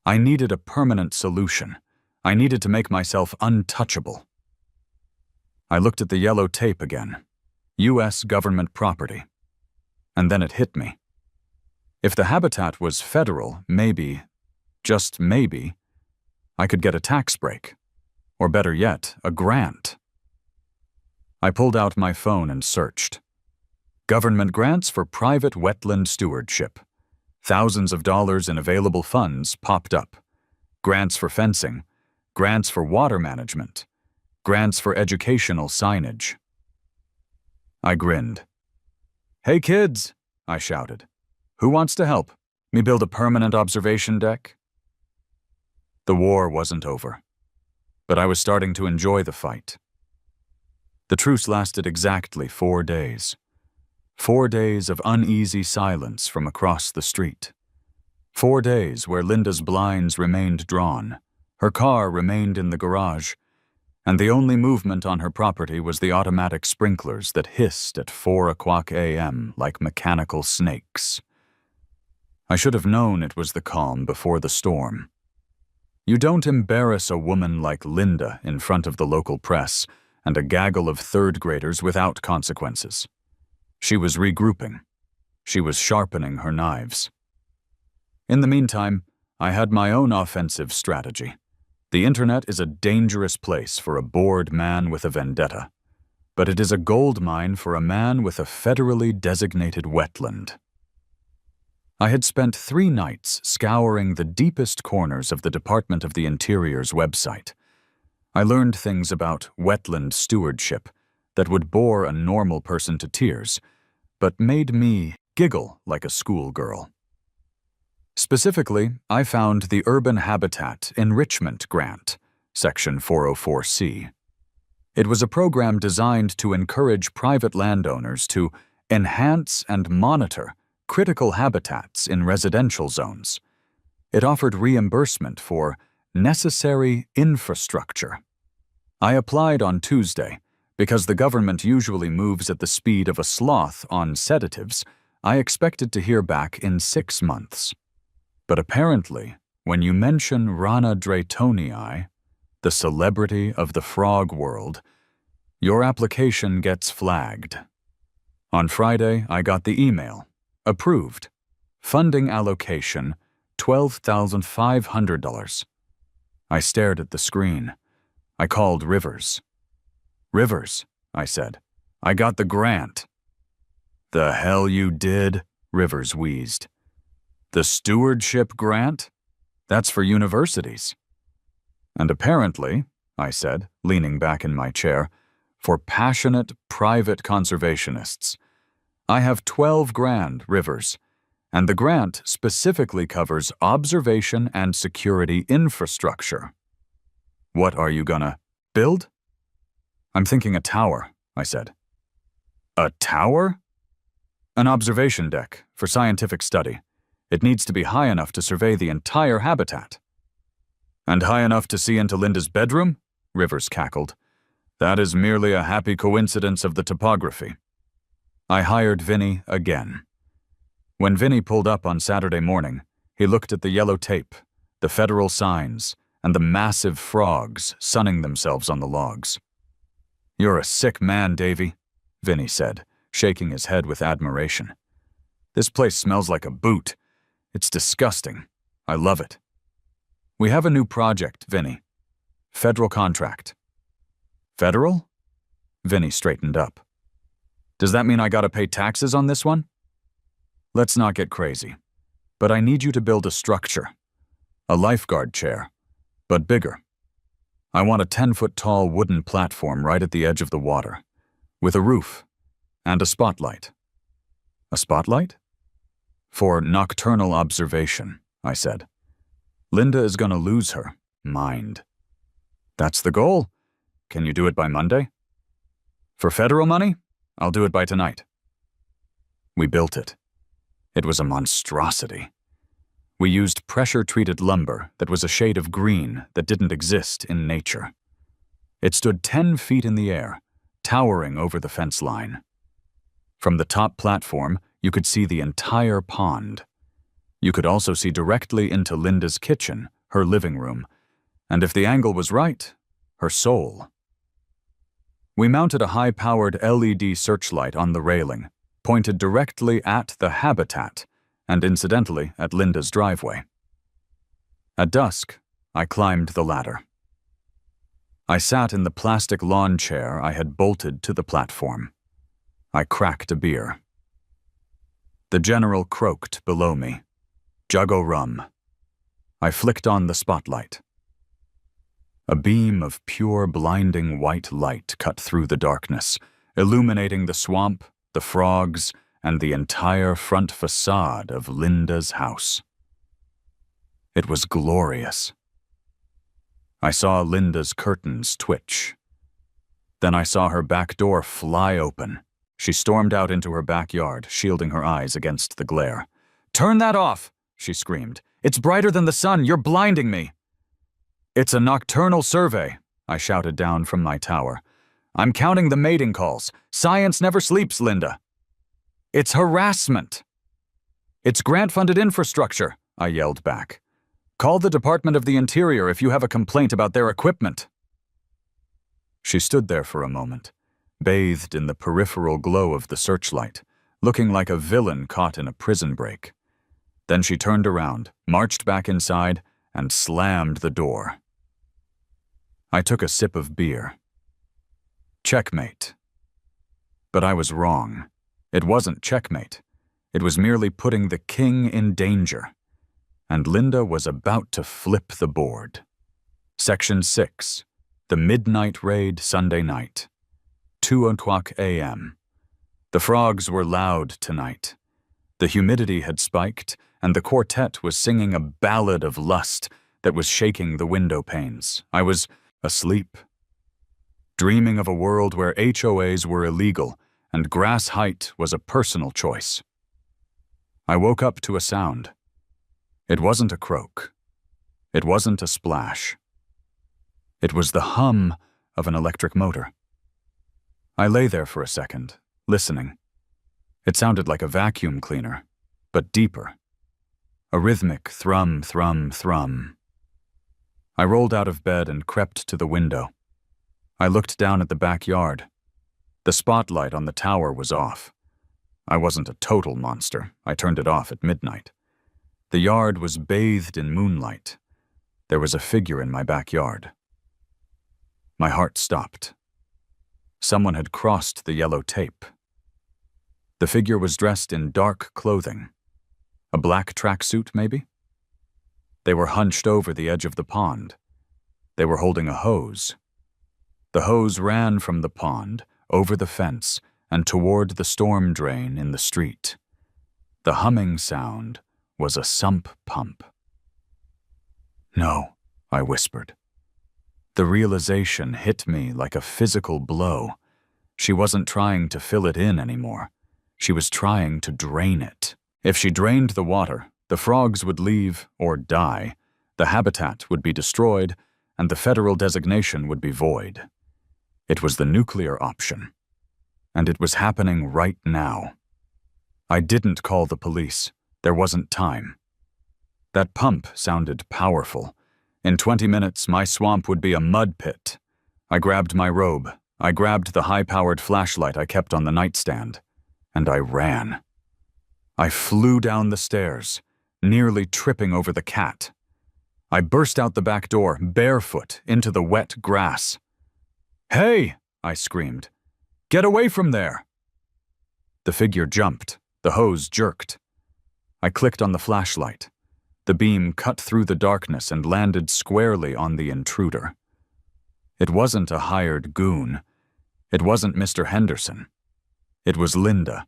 I needed a permanent solution. I needed to make myself untouchable. I looked at the yellow tape again. U.S. government property. And then it hit me. If the habitat was federal, maybe, just maybe, I could get a tax break. Or better yet, a grant. I pulled out my phone and searched. Government grants for private wetland stewardship. Thousands of dollars in available funds popped up. Grants for fencing, grants for water management, grants for educational signage. I grinned. "Hey kids," I shouted. "Who wants to help me build a permanent observation deck?" The war wasn't over, but I was starting to enjoy the fight. The truce lasted exactly 4 days. 4 days of uneasy silence from across the street. 4 days where Linda's blinds remained drawn, her car remained in the garage, and the only movement on her property was the automatic sprinklers that hissed at 4:00 a.m. like mechanical snakes. I should have known it was the calm before the storm. You don't embarrass a woman like Linda in front of the local press and a gaggle of third graders without consequences. She was regrouping. She was sharpening her knives. In the meantime, I had my own offensive strategy. The internet is a dangerous place for a bored man with a vendetta, but it is a gold mine for a man with a federally designated wetland. I had spent 3 nights scouring the deepest corners of the Department of the Interior's website. I learned things about wetland stewardship that would bore a normal person to tears, but made me giggle like a schoolgirl. Specifically, I found the Urban Habitat Enrichment Grant, Section 404C. It was a program designed to encourage private landowners to enhance and monitor critical habitats in residential zones. It offered reimbursement for necessary infrastructure. I applied on Tuesday. Because the government usually moves at the speed of a sloth on sedatives, I expected to hear back in 6 months. But apparently, when you mention Rana Draytonii, the celebrity of the frog world, your application gets flagged. On Friday, I got the email. Approved. Funding allocation, $12,500. I stared at the screen. I called Rivers. "Rivers," I said, "I got the grant." "The hell you did?" Rivers wheezed. "The stewardship grant? That's for universities." "And apparently," I said, leaning back in my chair, "for passionate private conservationists. I have 12 grand, Rivers, and the grant specifically covers observation and security infrastructure." "What are you gonna build?" "I'm thinking a tower," I said. "A tower?" "An observation deck for scientific study. It needs to be high enough to survey the entire habitat." "And high enough to see into Linda's bedroom?" Rivers cackled. "That is merely a happy coincidence of the topography." I hired Vinny again. When Vinny pulled up on Saturday morning, he looked at the yellow tape, the federal signs, and the massive frogs sunning themselves on the logs. "You're a sick man, Davy," Vinny said, shaking his head with admiration. "This place smells like a boot. It's disgusting. I love it." "We have a new project, Vinny. Federal contract." "Federal?" Vinny straightened up. "Does that mean I gotta pay taxes on this one?" "Let's not get crazy. But I need you to build a structure. A lifeguard chair, but bigger. I want a 10-foot-tall wooden platform right at the edge of the water, with a roof and a spotlight." "A spotlight?" "For nocturnal observation," I said. "Linda is going to lose her mind." "That's the goal. Can you do it by Monday?" "For federal money, I'll do it by tonight." We built it. It was a monstrosity. We used pressure-treated lumber that was a shade of green that didn't exist in nature. It stood 10 feet in the air, towering over the fence line. From the top platform, you could see the entire pond. You could also see directly into Linda's kitchen, her living room, and if the angle was right, her soul. We mounted a high-powered LED searchlight on the railing, pointed directly at the habitat, and incidentally at Linda's driveway. At dusk, I climbed the ladder. I sat in the plastic lawn chair I had bolted to the platform. I cracked a beer. The general croaked below me. Jug o' rum. I flicked on the spotlight. A beam of pure, blinding white light cut through the darkness, illuminating the swamp, the frogs, and the entire front facade of Linda's house. It was glorious. I saw Linda's curtains twitch. Then I saw her back door fly open. She stormed out into her backyard, shielding her eyes against the glare. "Turn that off!" she screamed. "It's brighter than the sun. You're blinding me." "It's a nocturnal survey," I shouted down from my tower. "I'm counting the mating calls. Science never sleeps, Linda." "It's harassment." "It's grant-funded infrastructure," I yelled back. "Call the Department of the Interior if you have a complaint about their equipment." She stood there for a moment, bathed in the peripheral glow of the searchlight, looking like a villain caught in a prison break. Then she turned around, marched back inside, and slammed the door. I took a sip of beer. Checkmate. But I was wrong. It wasn't checkmate. It was merely putting the king in danger. And Linda was about to flip the board. Section 6. The Midnight Raid Sunday night. 2:00 a.m. The frogs were loud tonight. The humidity had spiked, and the quartet was singing a ballad of lust that was shaking the window panes. I was asleep, dreaming of a world where HOAs were illegal and grass height was a personal choice. I woke up to a sound. It wasn't a croak. It wasn't a splash. It was the hum of an electric motor. I lay there for a second, listening. It sounded like a vacuum cleaner, but deeper. A rhythmic thrum, thrum, thrum. I rolled out of bed and crept to the window. I looked down at the backyard. The spotlight on the tower was off. I wasn't a total monster. I turned it off at midnight. The yard was bathed in moonlight. There was a figure in my backyard. My heart stopped. Someone had crossed the yellow tape. The figure was dressed in dark clothing. A black tracksuit, maybe? They were hunched over the edge of the pond. They were holding a hose. The hose ran from the pond, over the fence, and toward the storm drain in the street. The humming sound was a sump pump. "No," I whispered. The realization hit me like a physical blow. She wasn't trying to fill it in anymore. She was trying to drain it. If she drained the water, the frogs would leave or die, the habitat would be destroyed, and the federal designation would be void. It was the nuclear option. And it was happening right now. I didn't call the police. There wasn't time. That pump sounded powerful. In 20 minutes, my swamp would be a mud pit. I grabbed my robe. I grabbed the high-powered flashlight I kept on the nightstand. And I ran. I flew down the stairs, nearly tripping over the cat. I burst out the back door, barefoot, into the wet grass. "Hey!" I screamed. "Get away from there!" The figure jumped. The hose jerked. I clicked on the flashlight. The beam cut through the darkness and landed squarely on the intruder. It wasn't a hired goon. It wasn't Mr. Henderson. It was Linda.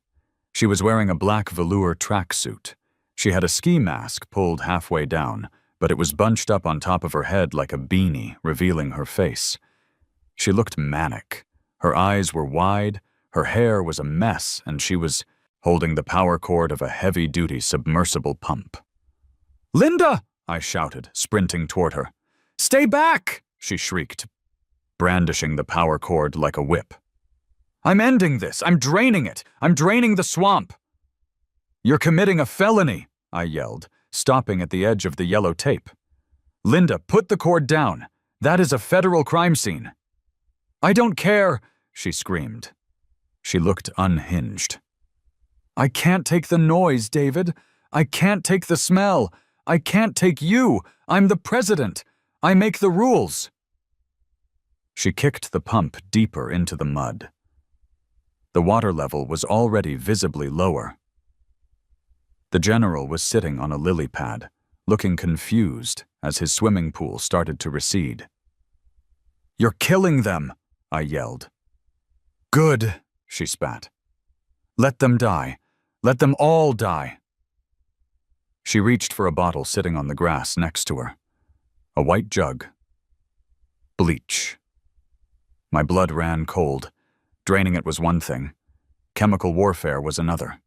She was wearing a black velour tracksuit. She had a ski mask pulled halfway down, but it was bunched up on top of her head like a beanie, revealing her face. She looked manic. Her eyes were wide, her hair was a mess, and she was holding the power cord of a heavy-duty submersible pump. "Linda!" I shouted, sprinting toward her. "Stay back!" she shrieked, brandishing the power cord like a whip. "I'm ending this. I'm draining it. I'm draining the swamp." "You're committing a felony," I yelled, stopping at the edge of the yellow tape. "Linda, put the cord down. That is a federal crime scene." "I don't care," she screamed. She looked unhinged. "I can't take the noise, David. I can't take the smell. I can't take you. I'm the president. I make the rules. She kicked the pump deeper into the mud. The water level was already visibly lower. The general was sitting on a lily pad, looking confused as his swimming pool started to recede. "You're killing them," I yelled. "Good," she spat. "Let them die. Let them all die." She reached for a bottle sitting on the grass next to her. A white jug. Bleach. My blood ran cold. Draining it was one thing. Chemical warfare was another.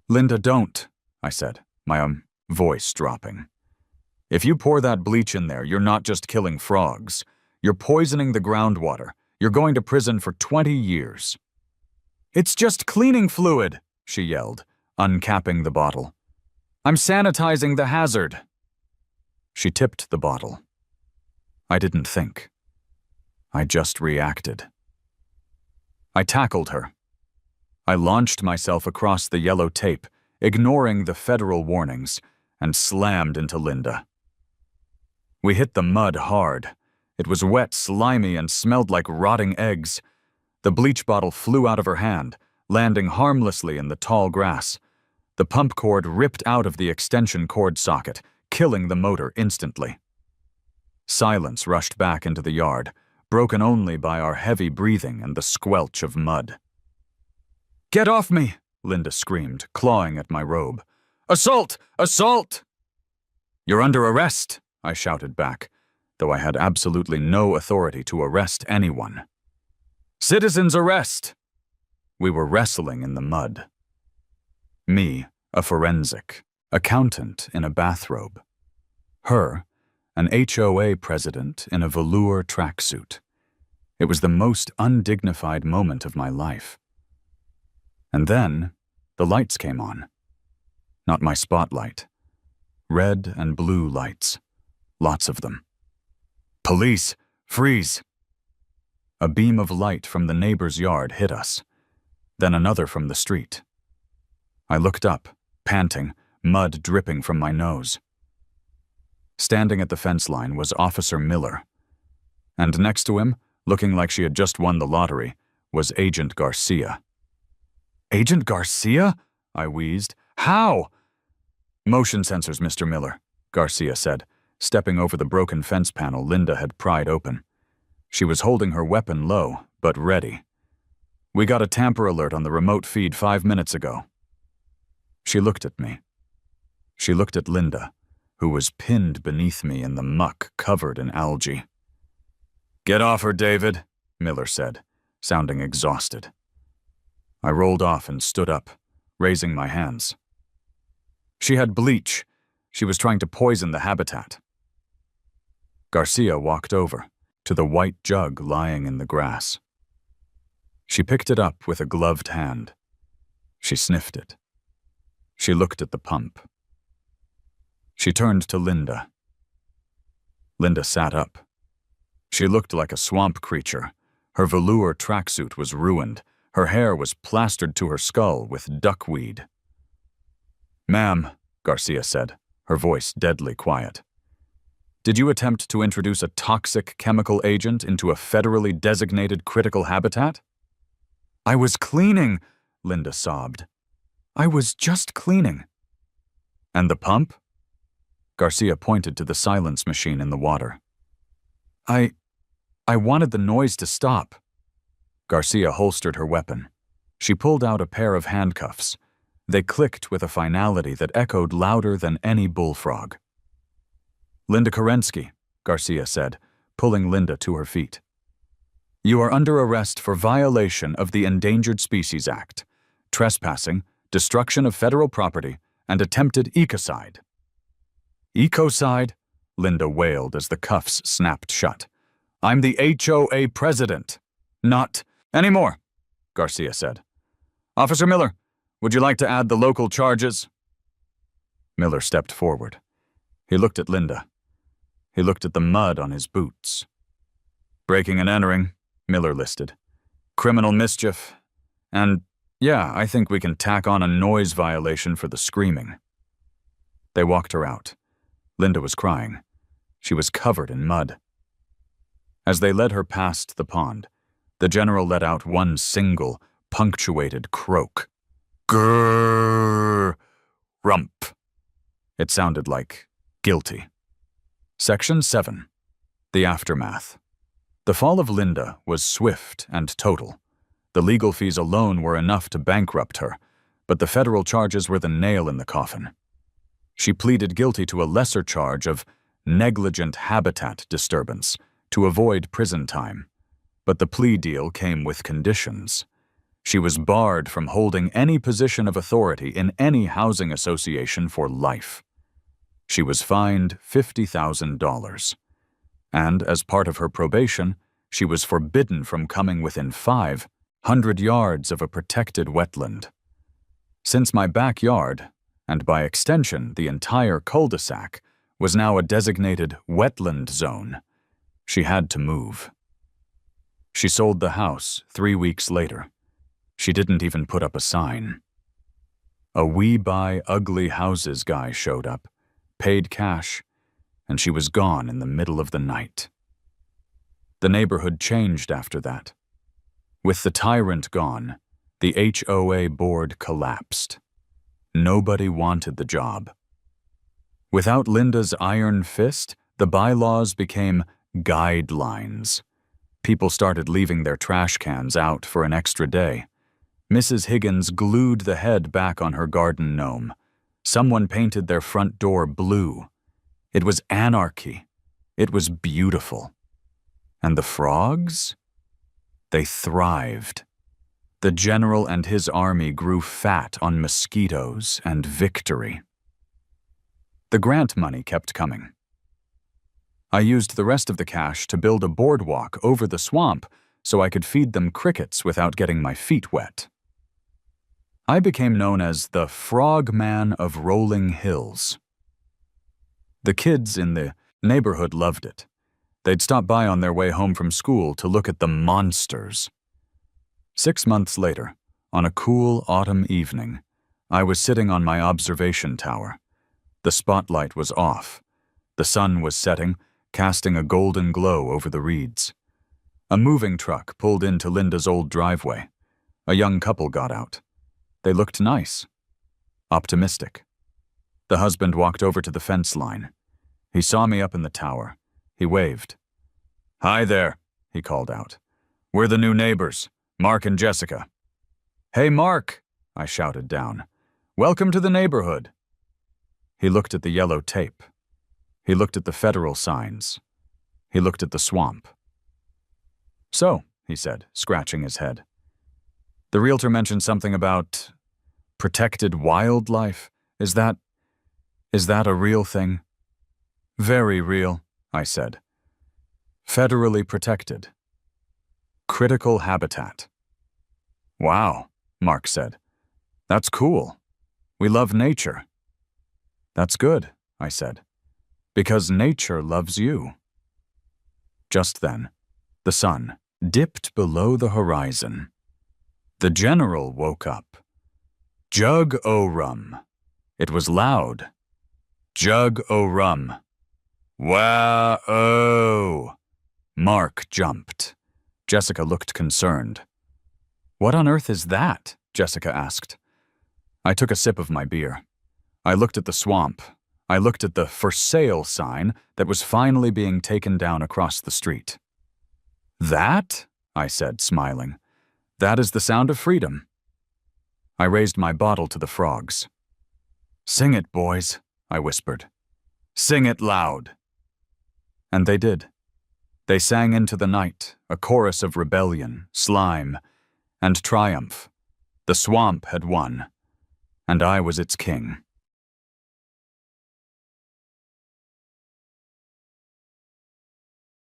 "Linda, don't," I said, my voice dropping. "If you pour that bleach in there, you're not just killing frogs. You're poisoning the groundwater. You're going to prison for 20 years. "It's just cleaning fluid," she yelled, uncapping the bottle. "I'm sanitizing the hazard." She tipped the bottle. I didn't think. I just reacted. I tackled her. I launched myself across the yellow tape, ignoring the federal warnings, and slammed into Linda. We hit the mud hard. It was wet, slimy, and smelled like rotting eggs. The bleach bottle flew out of her hand, landing harmlessly in the tall grass. The pump cord ripped out of the extension cord socket, killing the motor instantly. Silence rushed back into the yard, broken only by our heavy breathing and the squelch of mud. "Get off me!" Linda screamed, clawing at my robe. "Assault! Assault!" "You're under arrest!" I shouted back, though I had absolutely no authority to arrest anyone. "Citizens arrest!" We were wrestling in the mud. Me, a forensic, accountant in a bathrobe. Her, an HOA president in a velour tracksuit. It was the most undignified moment of my life. And then, the lights came on. Not my spotlight. Red and blue lights. Lots of them. "Police! Freeze!" A beam of light from the neighbor's yard hit us, then another from the street. I looked up, panting, mud dripping from my nose. Standing at the fence line was Officer Miller, and next to him, looking like she had just won the lottery, was Agent Garcia. "Agent Garcia?" I wheezed. "How?" "Motion sensors, Mr. Miller," Garcia said, stepping over the broken fence panel Linda had pried open. She was holding her weapon low, but ready. "We got a tamper alert on the remote feed 5 minutes ago." She looked at me. She looked at Linda, who was pinned beneath me in the muck covered in algae. "Get off her, David," Miller said, sounding exhausted. I rolled off and stood up, raising my hands. She had bleach. She was trying to poison the habitat. Garcia walked over to the white jug lying in the grass. She picked it up with a gloved hand. She sniffed it. She looked at the pump. She turned to Linda. Linda sat up. She looked like a swamp creature. Her velour tracksuit was ruined. Her hair was plastered to her skull with duckweed. "Ma'am," Garcia said, her voice deadly quiet. "Did you attempt to introduce a toxic chemical agent into a federally designated critical habitat?" "I was cleaning," Linda sobbed. "I was just cleaning." "And the pump?" Garcia pointed to the silence machine in the water. I wanted the noise to stop." Garcia holstered her weapon. She pulled out a pair of handcuffs. They clicked with a finality that echoed louder than any bullfrog. "Linda Kerensky," Garcia said, pulling Linda to her feet. "You are under arrest for violation of the Endangered Species Act, trespassing, destruction of federal property, and attempted ecocide." "Ecocide?" Linda wailed as the cuffs snapped shut. "I'm the HOA president." "Not anymore," Garcia said. "Officer Miller, would you like to add the local charges?" Miller stepped forward. He looked at Linda. He looked at the mud on his boots. "Breaking and entering," Miller listed. "Criminal mischief, and Yeah, I think we can tack on a noise violation for the screaming. They walked her out. Linda was crying. She was covered in mud. As they led her past the pond, the general let out one single, punctuated croak. Grrr, rump. It sounded like guilty. Section 7. The Aftermath. The fall of Linda was swift and total. The legal fees alone were enough to bankrupt her, but the federal charges were the nail in the coffin. She pleaded guilty to a lesser charge of negligent habitat disturbance to avoid prison time, but the plea deal came with conditions. She was barred from holding any position of authority in any housing association for life. She was fined $50,000. And as part of her probation, she was forbidden from coming within 500 yards of a protected wetland. Since my backyard, and by extension the entire cul-de-sac, was now a designated wetland zone, she had to move. She sold the house 3 weeks later. She didn't even put up a sign. A "We Buy Ugly Houses" guy showed up, paid cash, and she was gone in the middle of the night. The neighborhood changed after that. With the tyrant gone, the HOA board collapsed. Nobody wanted the job. Without Linda's iron fist, the bylaws became guidelines. People started leaving their trash cans out for an extra day. Mrs. Higgins glued the head back on her garden gnome. Someone painted their front door blue. It was anarchy. It was beautiful. And the frogs? They thrived. The general and his army grew fat on mosquitoes and victory. The grant money kept coming. I used the rest of the cash to build a boardwalk over the swamp so I could feed them crickets without getting my feet wet. I became known as the Frog Man of Rolling Hills. The kids in the neighborhood loved it. They'd stop by on their way home from school to look at the monsters. 6 months later, on a cool autumn evening, I was sitting on my observation tower. The spotlight was off. The sun was setting, casting a golden glow over the reeds. A moving truck pulled into Linda's old driveway. A young couple got out. They looked nice, optimistic. The husband walked over to the fence line. He saw me up in the tower. He waved. "Hi there," he called out. "We're the new neighbors, Mark and Jessica." "Hey, Mark," I shouted down. "Welcome to the neighborhood." He looked at the yellow tape. He looked at the federal signs. He looked at the swamp. "So," he said, scratching his head. "The realtor mentioned something about protected wildlife. Is that a real thing?" "Very real," I said. "Federally protected. Critical habitat." "Wow," Mark said. "That's cool. We love nature." "That's good," I said, "because nature loves you." Just then, the sun dipped below the horizon. The general woke up. "Jug o' rum." It was loud. "Jug o' rum." "Wow-oh!" Mark jumped. Jessica looked concerned. "What on earth is that?" Jessica asked. I took a sip of my beer. I looked at the swamp. I looked at the "for sale" sign that was finally being taken down across the street. "That?" I said, smiling. "That is the sound of freedom." I raised my bottle to the frogs. "Sing it, boys," I whispered. "Sing it loud." And they did. They sang into the night, a chorus of rebellion, slime, and triumph. The swamp had won, and I was its king.